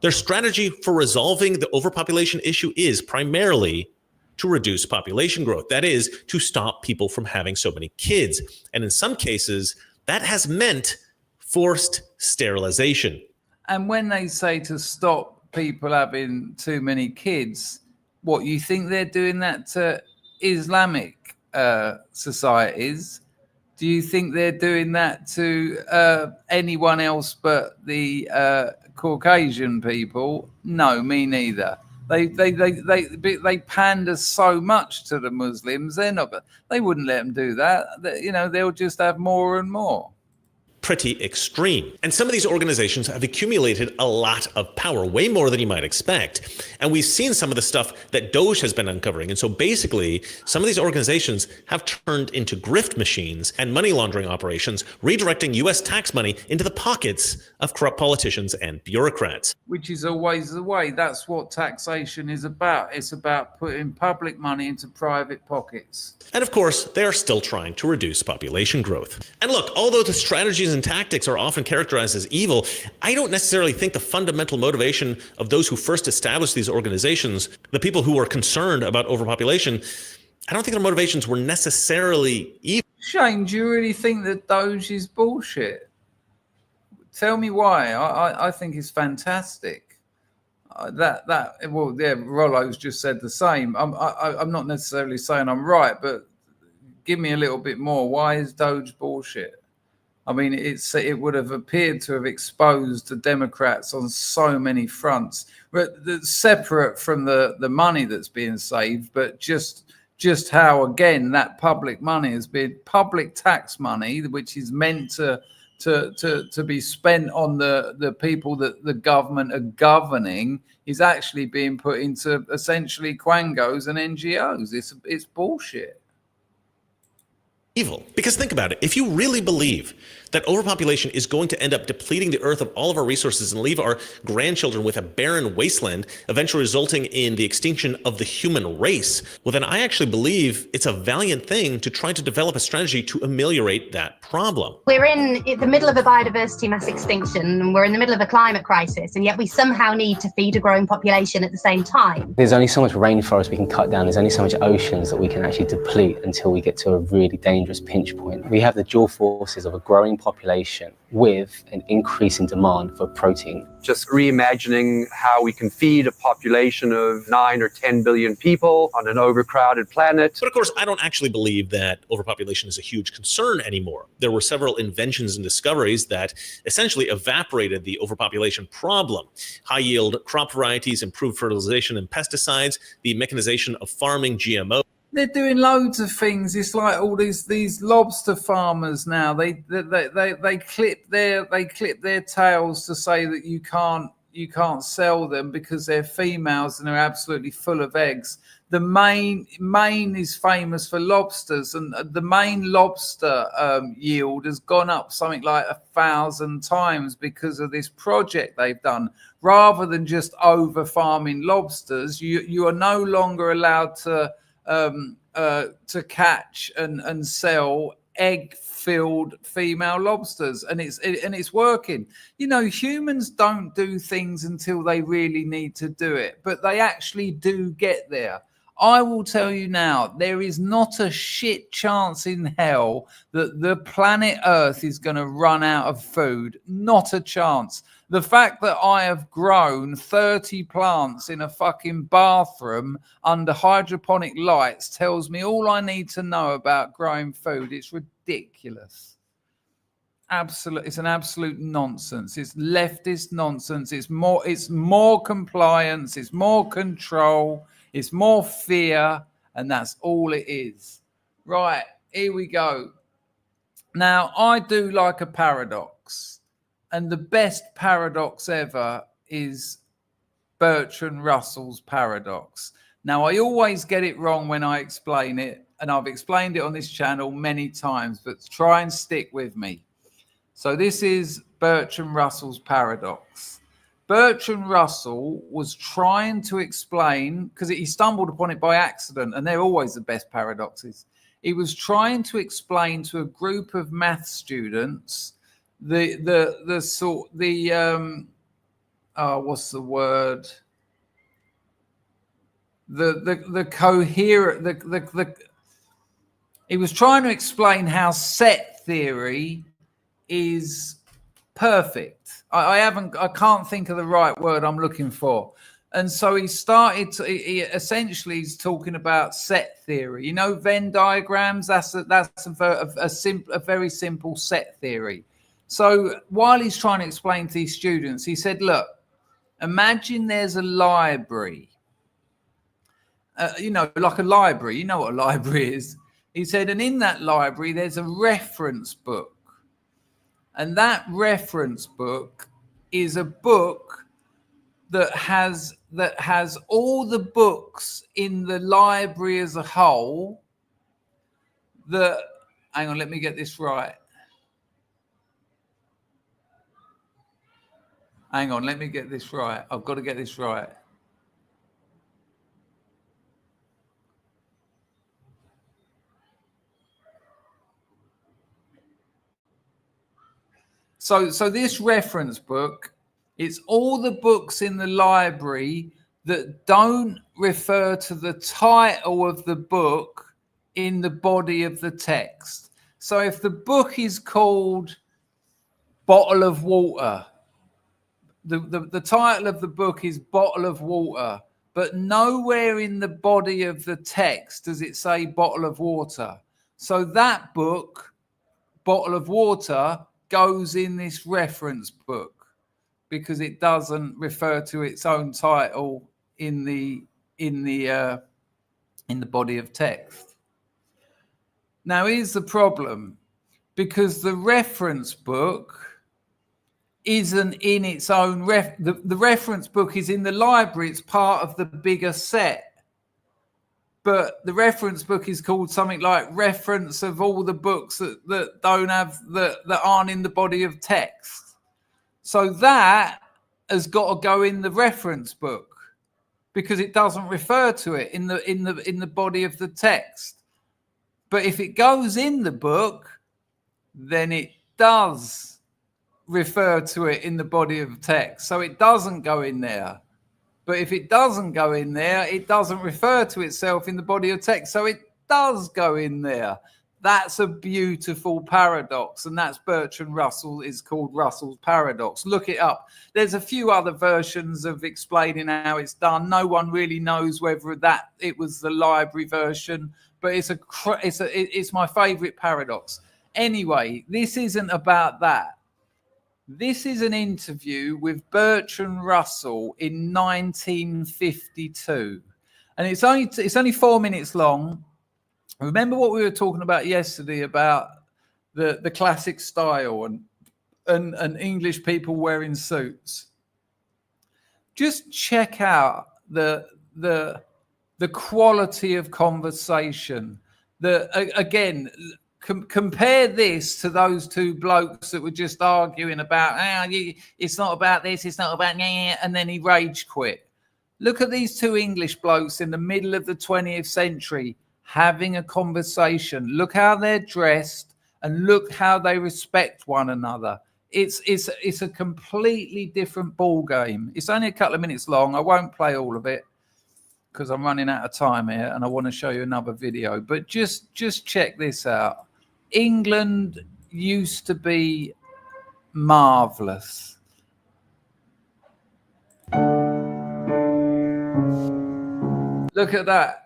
Their strategy for resolving the overpopulation issue is primarily to reduce population growth. That is, to stop people from having so many kids. And in some cases, that has meant forced sterilization. And when they say to stop people having too many kids, what, you think they're doing that to Islamic societies? Do you think they're doing that to anyone else but the Caucasian people? No, me neither. They pander so much to the Muslims. They wouldn't let them do that. You know, they'll just have more and more. Pretty extreme. And some of these organizations have accumulated a lot of power, way more than you might expect. And we've seen some of the stuff that Doge has been uncovering. And so basically, some of these organizations have turned into grift machines and money laundering operations, redirecting US tax money into the pockets of corrupt politicians and bureaucrats. Which is always the way. That's what taxation is about. It's about putting public money into private pockets. And of course, they are still trying to reduce population growth. And look, although the strategies and tactics are often characterized as evil, I don't necessarily think the fundamental motivation of those who first established these organizations, the people who were concerned about overpopulation, I don't think their motivations were necessarily evil. Shane, do you really think that Doge is bullshit? Tell me why. I think it's fantastic. Rollo's just said the same. I'm not necessarily saying I'm right, but give me a little bit more. Why is Doge bullshit? I mean, it would have appeared to have exposed the Democrats on so many fronts, but separate from the money that's being saved, but just how, again, that public money has been public tax money, which is meant to be spent on the people that the government are governing, is actually being put into essentially quangos and NGOs. It's bullshit. Evil. Because think about it. If you really believe that overpopulation is going to end up depleting the earth of all of our resources and leave our grandchildren with a barren wasteland, eventually resulting in the extinction of the human race, well, then I actually believe it's a valiant thing to try to develop a strategy to ameliorate that problem. We're in the middle of a biodiversity mass extinction, and we're in the middle of a climate crisis, and yet we somehow need to feed a growing population at the same time. There's only so much rainforest we can cut down. There's only so much oceans that we can actually deplete until we get to a really dangerous pinch point. We have the dual forces of a growing population with an increase in demand for protein. Just reimagining how we can feed a population of 9 or 10 billion people on an overcrowded planet. But of course, I don't actually believe that overpopulation is a huge concern anymore. There were several inventions and discoveries that essentially evaporated the overpopulation problem. High-yield crop varieties, improved fertilization and pesticides, the mechanization of farming, GMO. They're doing loads of things. It's like all these lobster farmers now. They clip their tails to say that you can't sell them because they're females and they're absolutely full of eggs. The Maine is famous for lobsters, and the Maine lobster yield has gone up something like 1,000 times because of this project they've done. Rather than just over farming lobsters, you are no longer allowed to catch and sell egg-filled female lobsters, and it's working. You know, humans don't do things until they really need to do it, but they actually do get there. I will tell you now, there is not a shit chance in hell that the planet Earth is going to run out of food. Not a chance. The fact that I have grown 30 plants in a fucking bathroom under hydroponic lights tells me all I need to know about growing food. It's ridiculous. It's an absolute nonsense. It's leftist nonsense. It's more compliance. It's more control. It's more fear, and that's all it is. Right, here we go. Now, I do like a paradox, and the best paradox ever is Bertrand Russell's paradox. Now, I always get it wrong when I explain it, and I've explained it on this channel many times, but try and stick with me. So this is Bertrand Russell's paradox. Bertrand Russell was trying to explain, because he stumbled upon it by accident, and they're always the best paradoxes. He was trying to explain to a group of math students what's the word? The coherent. He was trying to explain how set theory is perfect. I can't think of the right word I'm looking for. And so he essentially he's talking about set theory. You know, Venn diagrams, that's a very simple set theory. So while he's trying to explain to these students, he said, look, imagine there's a library. Like a library. You know what a library is. He said, and in that library, there's a reference book. And that reference book is a book that has all the books in the library as a whole. Hang on, let me get this right. Hang on, let me get this right. I've got to get this right. So this reference book, it's all the books in the library that don't refer to the title of the book in the body of the text. So if the book is called Bottle of Water, the title of the book is Bottle of Water, but nowhere in the body of the text does it say Bottle of Water. So that book, Bottle of Water, goes in this reference book because it doesn't refer to its own title in the body of text. Now here's the problem, because the reference book isn't in its own the reference book is in the library. It's part of the bigger set. But the reference book is called something like reference of all the books that don't have that aren't in the body of text. So that has got to go in the reference book because it doesn't refer to it in the body of the text. But if it goes in the book, then it does refer to it in the body of text. So it doesn't go in there. But if it doesn't go in there, it doesn't refer to itself in the body of text. So it does go in there. That's a beautiful paradox, and that's Bertrand Russell. Is called Russell's paradox. Look it up. There's a few other versions of explaining how it's done. No one really knows whether that it was the library version, but it's my favorite paradox. Anyway, this isn't about that. This is an interview with Bertrand Russell in 1952, and it's only 4 minutes long. Remember what we were talking about yesterday about the classic style and English people wearing suits. Just check out the quality of conversation. Again, compare this to those two blokes that were just arguing about it's not about this, it's not about and then he rage quit. Look at these two English blokes in the middle of the 20th century having a conversation. Look how they're dressed and look how they respect one another. It's a completely different ball game. It's only a couple of minutes long. I won't play all of it because I'm running out of time here and I want to show you another video. But just check this out. England used to be marvelous. Look at that.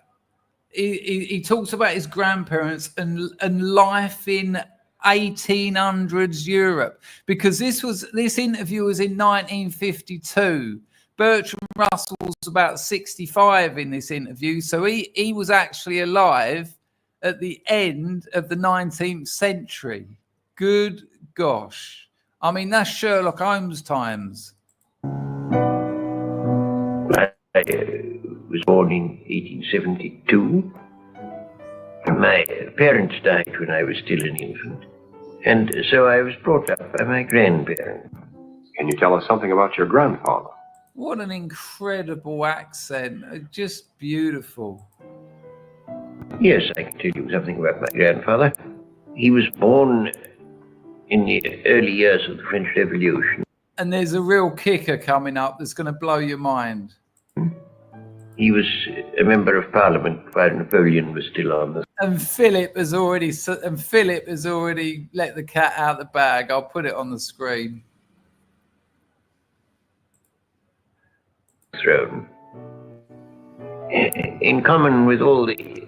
He talks about his grandparents and life in 1800s Europe, because this interview was in 1952. Bertrand Russell's about 65 in this interview, so he was actually alive at the end of the 19th century. Good gosh. I mean, that's Sherlock Holmes times. I was born in 1872. My parents died when I was still an infant, and so I was brought up by my grandparents. Can you tell us something about your grandfather? What an incredible accent. Just beautiful. Yes, I can tell you something about my grandfather. He was born in the early years of the French Revolution. And there's a real kicker coming up that's going to blow your mind. He was a member of Parliament while Napoleon was still on the... And Philip has already let the cat out of the bag. I'll put it on the screen. Throne. In common with all the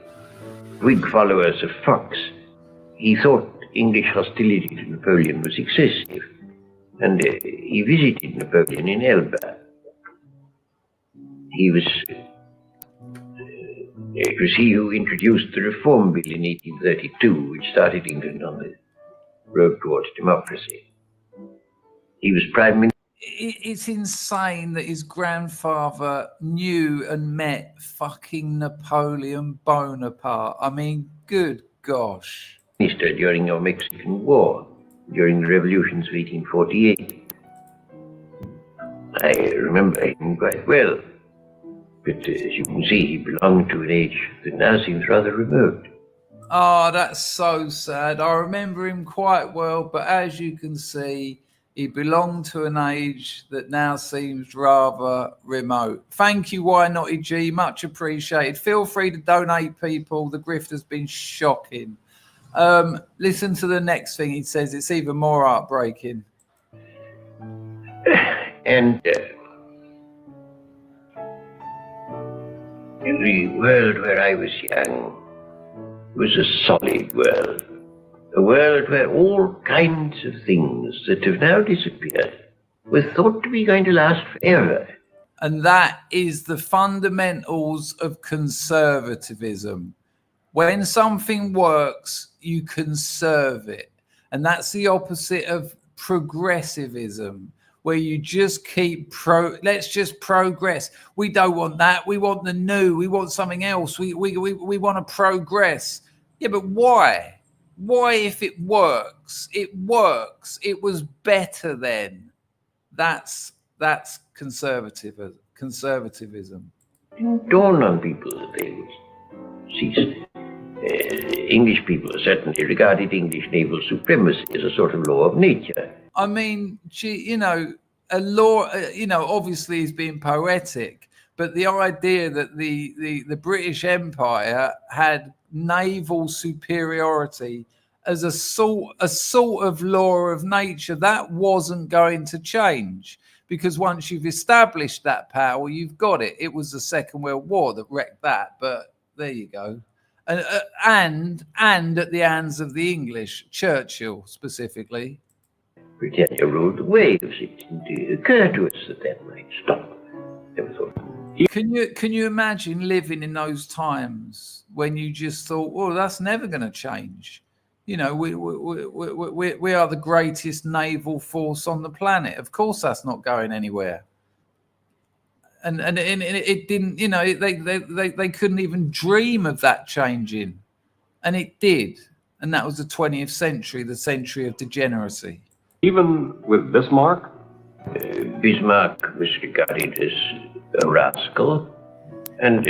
Whig followers of Fox, he thought English hostility to Napoleon was excessive, and he visited Napoleon in Elba. It was he who introduced the Reform Bill in 1832, which started England on the road towards democracy. He was Prime Minister. It's insane that his grandfather knew and met fucking Napoleon Bonaparte. I mean, good gosh. Minister during your Mexican War, during the revolutions of 1848. I remember him quite well. But as you can see, he belonged to an age that now seems rather remote. Oh, that's so sad. I remember him quite well, but as you can see, he belonged to an age that now seems rather remote. Thank you, Why Not G? Much appreciated. Feel free to donate, people. The grift has been shocking. Listen to the next thing he says. It's even more heartbreaking. And the world where I was young was a solid world. A world where all kinds of things that have now disappeared were thought to be going to last forever. And that is the fundamentals of conservatism. When something works, you conserve it. And that's the opposite of progressivism, where you just keep let's just progress. We don't want that. We want the new. We want something else. We want to progress. Yeah, but why? Why, if it works? It works. It was better then. That's conservatism. Dawn on people that they would cease. English people certainly regarded English naval supremacy as a sort of law of nature. I mean, a law, obviously is being poetic, but the idea that the British Empire had naval superiority as a sort of law of nature. That wasn't going to change, because once you've established that power, you've got it. It was the Second World War that wrecked that, but there you go. And at the hands of the English, Churchill specifically. Britannia ruled the waves. It didn't occur to us that might stop. Never thought. Can you imagine living in those times when you just thought, well, that's never going to change? You know, we are the greatest naval force on the planet. Of course, that's not going anywhere. And it didn't. You know, they couldn't even dream of that changing, and it did. And that was the 20th century, the century of degeneracy. Even with Bismarck? Bismarck was regarded as a rascal, and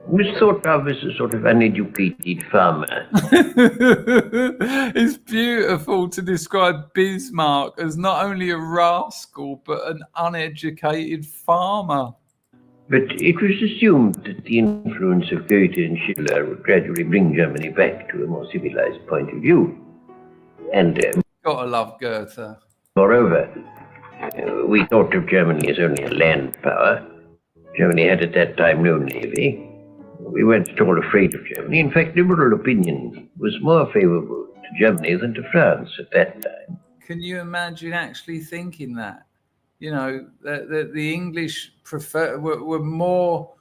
was thought of as a sort of uneducated farmer. It's beautiful to describe Bismarck as not only a rascal, but an uneducated farmer. But it was assumed that the influence of Goethe and Schiller would gradually bring Germany back to a more civilized point of view. And gotta love Goethe. Moreover, we thought of Germany as only a land power. Germany had at that time no navy. We weren't at all afraid of Germany. In fact, liberal opinion was more favorable to Germany than to France at that time. Can you imagine actually thinking that? You know, that the English were more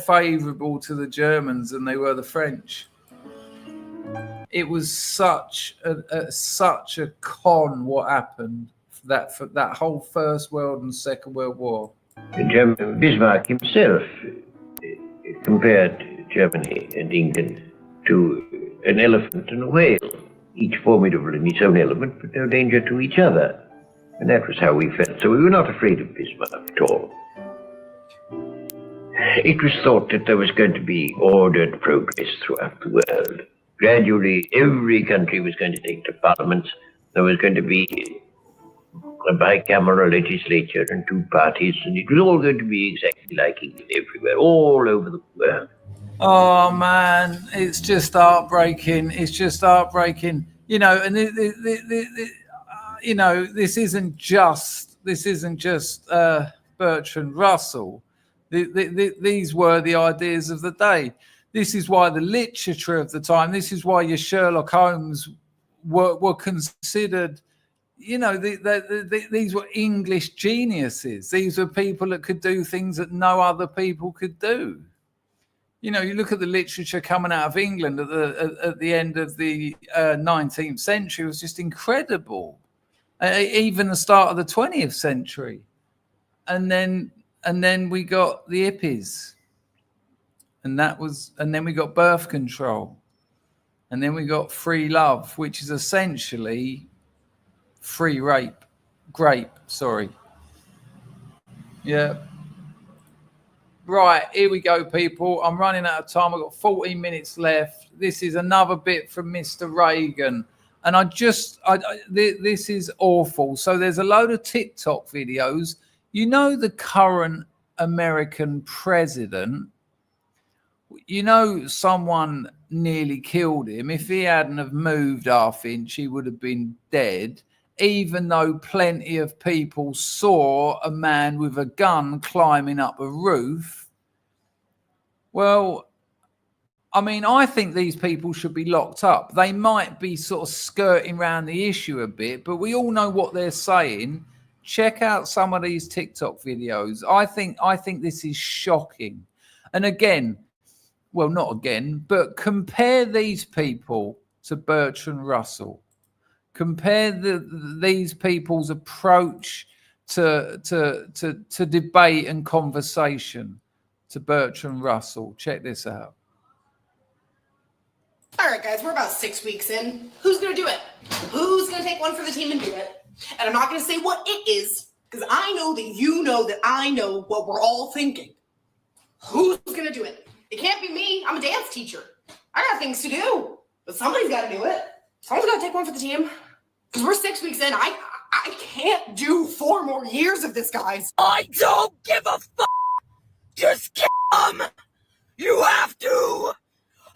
favorable to the Germans than they were the French. It was such a con what happened for that whole First World and Second World War. Bismarck himself compared Germany and England to an elephant and a whale, each formidable in its own element, but no danger to each other. And that was how we felt. So we were not afraid of Bismarck at all. It was thought that there was going to be ordered progress throughout the world. Gradually, every country was going to take to parliaments. There was going to be a bicameral legislature and two parties, and it was all going to be exactly like England everywhere, all over the world. Oh man, it's just heartbreaking. It's just heartbreaking. You know, and you know, this isn't just Bertrand Russell. These were the ideas of the day. This is why the literature of the time. This is why your Sherlock Holmes were considered. You know, these were English geniuses. These were people that could do things that no other people could do. You know, you look at the literature coming out of England at the end of the 19th century, it was just incredible. Even the start of the 20th century. And then we got the hippies. And then we got birth control. And then we got free love, which is essentially free grape, sorry. Yeah. Right, here we go, people. I'm running out of time. I've got 14 minutes left. This is another bit from Mr. Reagan. And this is awful. So there's a load of TikTok videos. You know, the current American president, you know, someone nearly killed him. If he hadn't have moved half inch, he would have been dead, even though plenty of people saw a man with a gun climbing up a roof. Well, I mean, I think these people should be locked up. They might be sort of skirting around the issue a bit, but we all know what they're saying. Check out some of these TikTok videos. I think this is shocking. And again, well, not again, but compare these people to Bertrand Russell. Compare these people's approach to debate and conversation to Bertrand Russell. Check this out. All right, guys, we're about 6 weeks in. Who's going to do it? Who's going to take one for the team and do it? And I'm not going to say what it is, because I know that you know that I know what we're all thinking. Who's going to do it? It can't be me. I'm a dance teacher. I got things to do. But somebody's got to do it. Someone's got to take one for the team. Because we're 6 weeks in. I can't do 4 more years of this, guys. I don't give a fuck. Just kill them. You have to.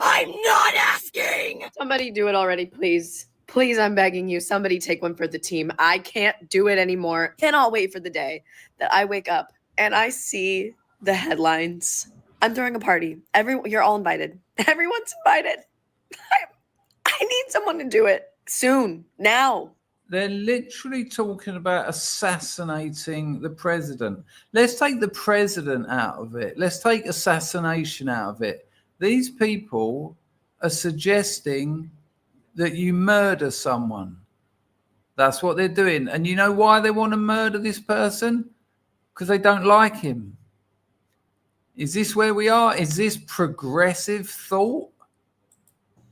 I'm not asking. Somebody do it already, please. Please, I'm begging you. Somebody take one for the team. I can't do it anymore. Cannot wait for the day that I wake up and I see the headlines. I'm throwing a party. You're all invited. Everyone's invited. I need someone to do it soon, now. They're literally talking about assassinating the president. Let's take the president out of it. Let's take assassination out of it. These people are suggesting that you murder someone. That's what they're doing. And you know why they want to murder this person? Because they don't like him. Is this where we are? Is this progressive thought?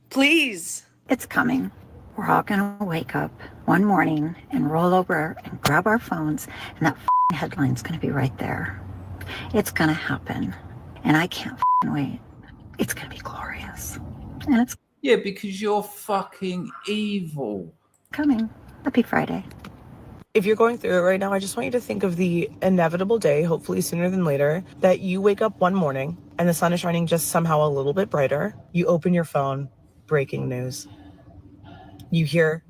Please. It's coming. We're all going to wake up one morning and roll over and grab our phones, and that headline's going to be right there. It's going to happen. And I can't wait. It's going to be glorious. And it's Yeah, because you're fucking evil. coming. Happy Friday. If you're going through it right now, I just want you to think of the inevitable day, hopefully sooner than later, that you wake up one morning and the sun is shining just somehow a little bit brighter. You open your phone, breaking news. You hear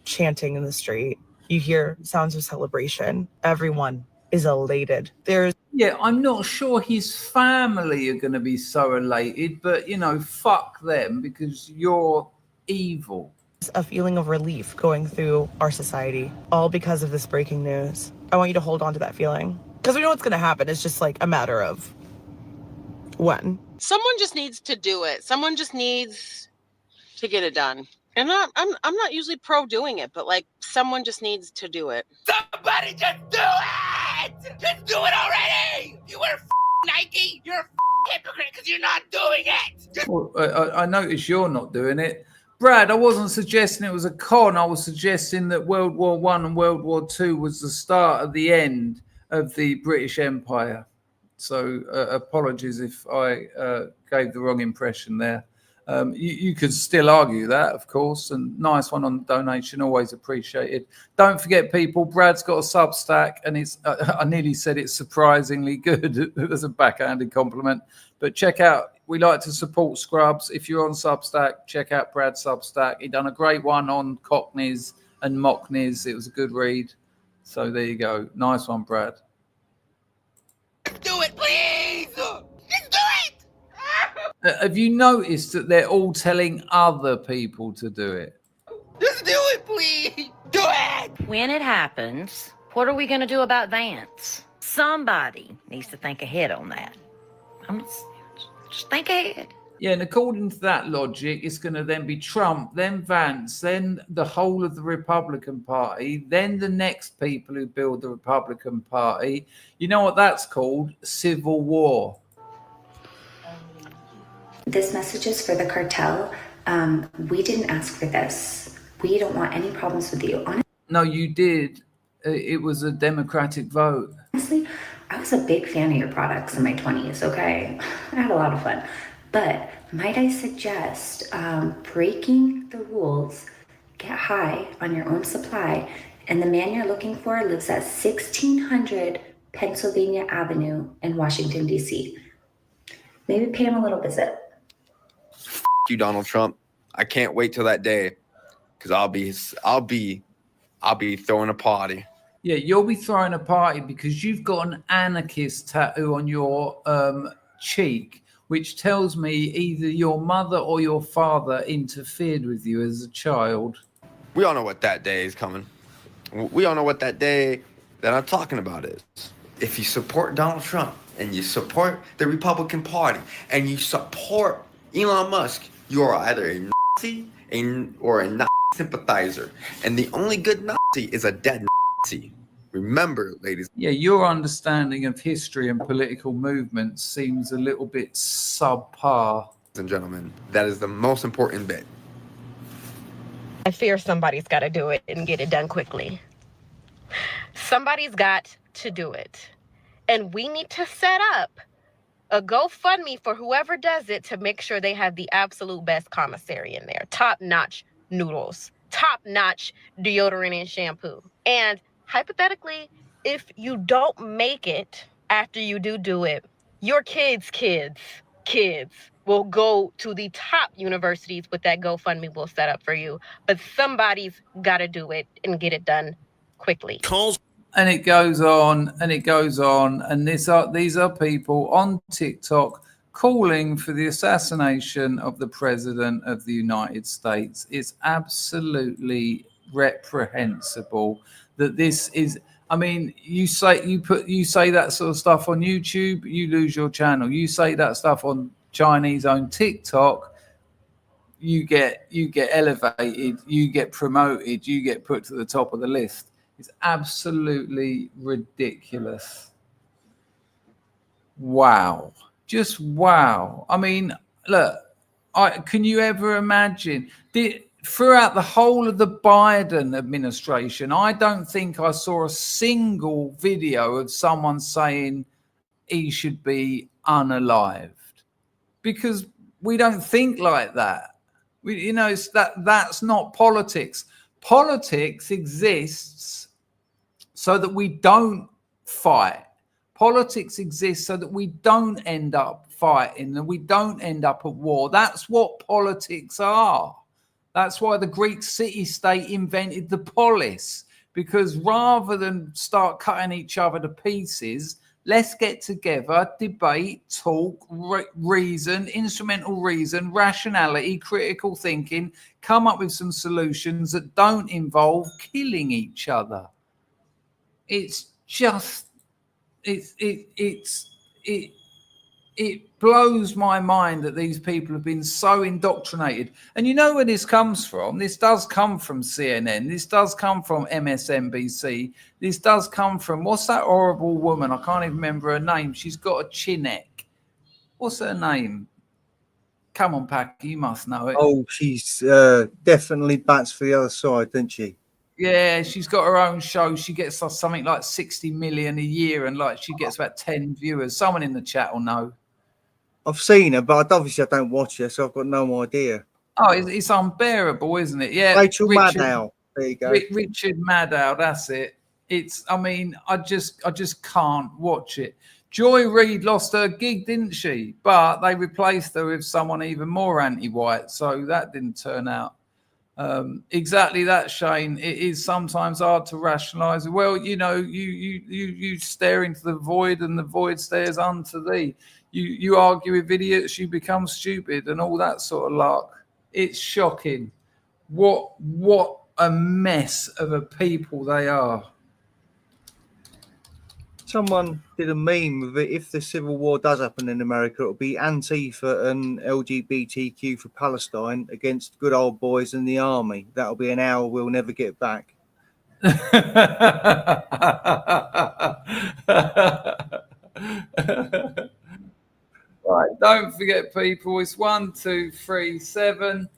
chanting in the street. You hear sounds of celebration. Everyone is elated. Yeah, I'm not sure his family are going to be so elated, but, you know, fuck them because you're evil. A feeling of relief going through our society, all because of this breaking news. I want you to hold on to that feeling because we know what's going to happen. It's just like a matter of when. Someone just needs to do it. Someone just needs to get it done. And I'm not usually pro doing it, but like someone just needs to do it. Somebody just do it! Just do it already! You wear Nike. You're a hypocrite because you're not doing it. Well, I notice you're not doing it. Brad, I wasn't suggesting it was a con. I was suggesting that World War I and World War II was the start of the end of the British Empire. So apologies if I gave the wrong impression there. You could still argue that, of course, and nice one on the donation, always appreciated. Don't forget, people, Brad's got a Substack, and it's I nearly said it's surprisingly good as a backhanded compliment, but check out, we like to support Scrubs. If you're on Substack, check out Brad's Substack. He done a great one on Cockneys and Mockneys. It was a good read. So there you go. Nice one, Brad. Do it, please! Just do it! Have you noticed that they're all telling other people to do it? Just do it, please! Do it! When it happens, what are we going to do about Vance? Somebody needs to think ahead on that. Just think ahead. Yeah, and according to that logic, it's going to then be Trump, then Vance, then the whole of the Republican Party, then the next people who build the Republican Party. You know what that's called? Civil war. This message is for the cartel. We didn't ask for this. We don't want any problems with you. No, you did. It was a democratic vote. Honestly, I was a big fan of your products in my 20s, okay? I had a lot of fun. But might I suggest breaking the rules, get high on your own supply, and the man you're looking for lives at 1600 Pennsylvania Avenue in Washington, D.C. Maybe pay him a little visit. You, Donald Trump. I can't wait till that day, because I'll be throwing a party. Yeah, you'll be throwing a party because you've got an anarchist tattoo on your cheek, which tells me either your mother or your father interfered with you as a child. We all know what that day is coming. We all know what that day that I'm talking about is. If you support Donald Trump and you support the Republican Party and you support Elon Musk, you are either a Nazi or a Nazi sympathizer. And the only good Nazi is a dead Nazi. Remember, ladies. Yeah, your understanding of history and political movements seems a little bit subpar. Ladies and gentlemen, that is the most important bit. I fear somebody's got to do it and get it done quickly. Somebody's got to do it. And we need to set up a GoFundMe for whoever does it to make sure they have the absolute best commissary in there. Top-notch noodles, top-notch deodorant and shampoo. And hypothetically, if you don't make it after you do it, your kids' kids kids will go to the top universities with that GoFundMe we'll set up for you. But somebody's got to do it and get it done quickly. And it goes on and it goes on. And these are people on TikTok calling for the assassination of the President of the United States. It's absolutely reprehensible that this is. I mean, you say that sort of stuff on YouTube, you lose your channel. You say that stuff on Chinese-owned TikTok, you get elevated, you get promoted, you get put to the top of the list. It's absolutely ridiculous. Wow, just wow. I mean, look, can you ever imagine throughout the whole of the Biden administration, I don't think I saw a single video of someone saying he should be unalived, because we don't think like that. It's that's not politics. Politics exists so that we don't fight. Politics exists so that we don't end up fighting and we don't end up at war. That's what politics are. That's why the Greek city-state invented the polis, because rather than start cutting each other to pieces, let's get together, debate, talk, reason, instrumental reason, rationality, critical thinking, come up with some solutions that don't involve killing each other. It's just, it blows my mind that these people have been so indoctrinated. And you know where this comes from? This does come from CNN. This does come from MSNBC. This does come from, what's that horrible woman? I can't even remember her name. She's got a chin-neck. What's her name? Come on, Packy, you must know it. Oh, she's definitely bats for the other side, doesn't she? Yeah, she's got her own show. She gets something like 60 million a year, and like she gets about 10 viewers. Someone in the chat will know. I've seen her, but obviously I don't watch her, so I've got no idea. Oh, it's unbearable, isn't it? Yeah, Rachel Maddow. There you go. Richard Maddow. That's it. I mean, I just can't watch it. Joy Reid lost her gig, didn't she? But they replaced her with someone even more anti-white, so that didn't turn out. Exactly that, Shane. It is sometimes hard to rationalize. Well, you stare into the void and the void stares unto thee. You argue with idiots, you become stupid, and all that sort of lark. It's shocking. What a mess of a people they are. Someone did a meme with it. If the civil war does happen in America, it'll be Antifa and LGBTQ for Palestine against good old boys in the army. That'll be an hour we'll never get back. Right, don't forget, people, it's 1, 2, 3, 7.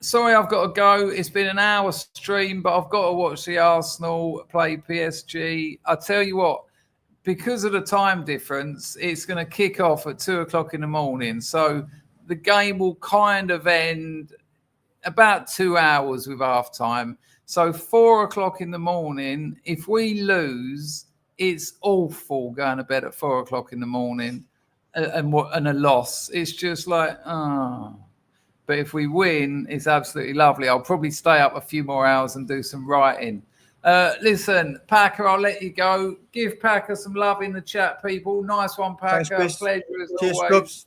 Sorry, I've got to go. It's been an hour stream, but I've got to watch the Arsenal play PSG. I tell you what, because of the time difference, it's going to kick off at 2 o'clock in the morning. So the game will kind of end about 2 hours with half time. So 4 o'clock in the morning, if we lose, it's awful going to bed at 4 o'clock in the morning. And a loss, it's just like, oh. But if we win, it's absolutely lovely. I'll probably stay up a few more hours and do some writing. Listen, Packer, I'll let you go. Give Packer some love in the chat, people. Nice one, Packer. Thanks, pleasure as Cheers, always. Scrubs.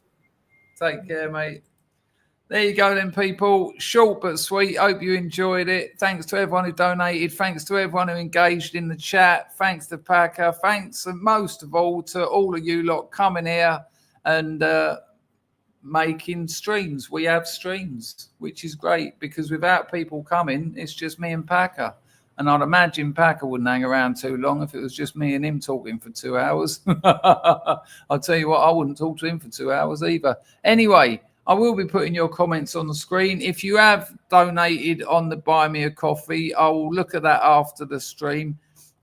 Take care, mate. There you go then, people. Short but sweet. Hope you enjoyed it. Thanks to everyone who donated. Thanks to everyone who engaged in the chat. Thanks to Packer. Thanks, and most of all, to all of you lot coming here and making streams. We have streams, which is great, because without people coming, it's just me and Packer. And I'd imagine Packer wouldn't hang around too long if it was just me and him talking for 2 hours. I'll tell you what, I wouldn't talk to him for 2 hours either. Anyway, I will be putting your comments on the screen. If you have donated on the Buy Me a Coffee, I will look at that after the stream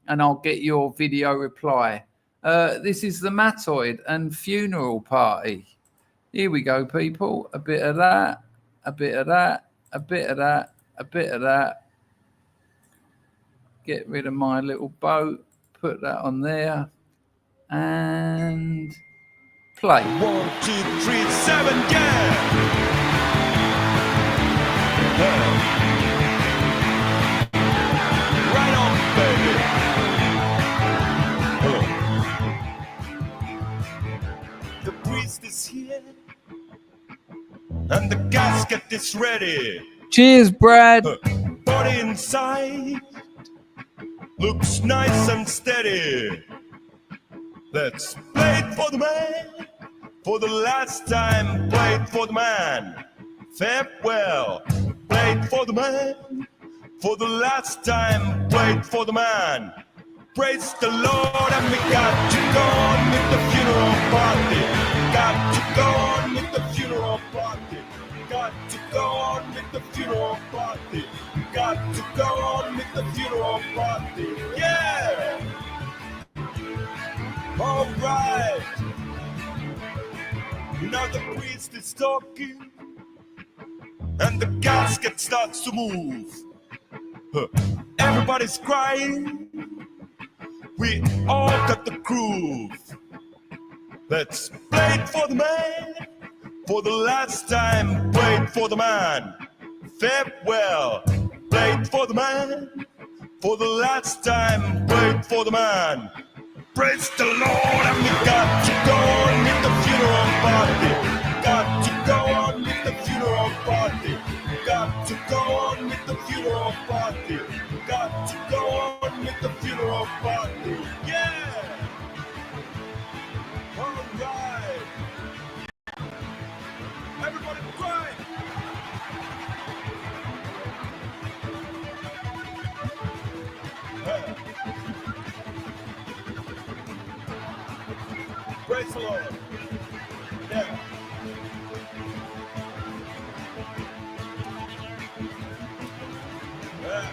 and I'll get your video reply. This is the Matoid and Funeral Party. Here we go, people. A bit of that, a bit of that, a bit of that, a bit of that. Get rid of my little boat. Put that on there. And Play. 1, 2, 3, 7, yeah! Right on, baby. The priest is here, and the casket is ready. Cheers, Brad. Body inside looks nice and steady. Let's play it for the man, for the last time. Play it for the man. Farewell. Play it for the man, for the last time. Play it for the man. Praise the Lord, and we got to go on with the funeral party. Got to go on with the funeral party. Got to go on with the funeral party. Got to go on with the funeral party. Yeah! All right. Now the priest is talking, and the casket starts to move. Everybody's crying. We all got the groove. Let's play it for the man, for the last time. Play it for the man. Farewell. Play it for the man, for the last time. Play it for the man. Praise the Lord, and we got to go on with the funeral party. Got to go on with the funeral party. Got to go on with the funeral party. Got to go on with the funeral party. Yeah! All right. Everybody cry. Hey. Praise the Lord. Yeah. Yeah.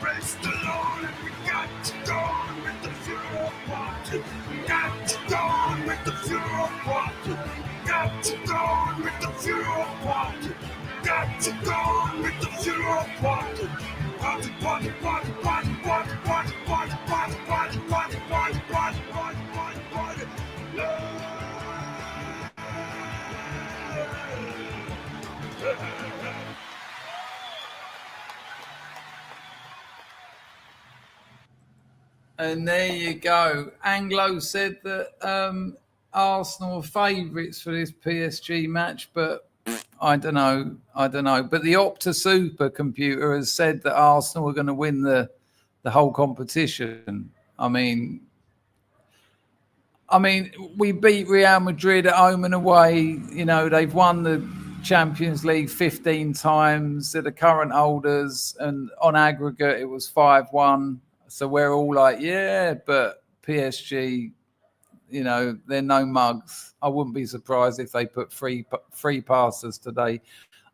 Praise the Lord, and we got to go on with the funeral party. Got to go on with the funeral party. Got to go on with the funeral party. Got to go on with the funeral party. Party, party, party, party, party, party, party, party, party, party, party, party, party, party, party. And there you go. Anglo said that Arsenal are favourites for this PSG match, but I don't know. But the Opta supercomputer has said that Arsenal are going to win the whole competition. I mean, we beat Real Madrid at home and away. You know, they've won the Champions League 15 times. They're the current holders, and on aggregate it was 5-1. So we're all like, yeah, but PSG, you know, they're no mugs. I wouldn't be surprised if they put three passes today.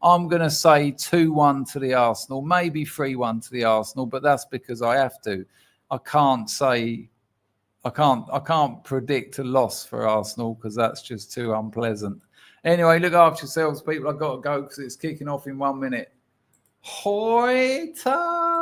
I'm going to say 2-1 to the Arsenal, maybe 3-1 to the Arsenal, but that's because I have to. I can't predict a loss for Arsenal because that's just too unpleasant. Anyway, look after yourselves, people. I've got to go because it's kicking off in 1 minute. Hoita!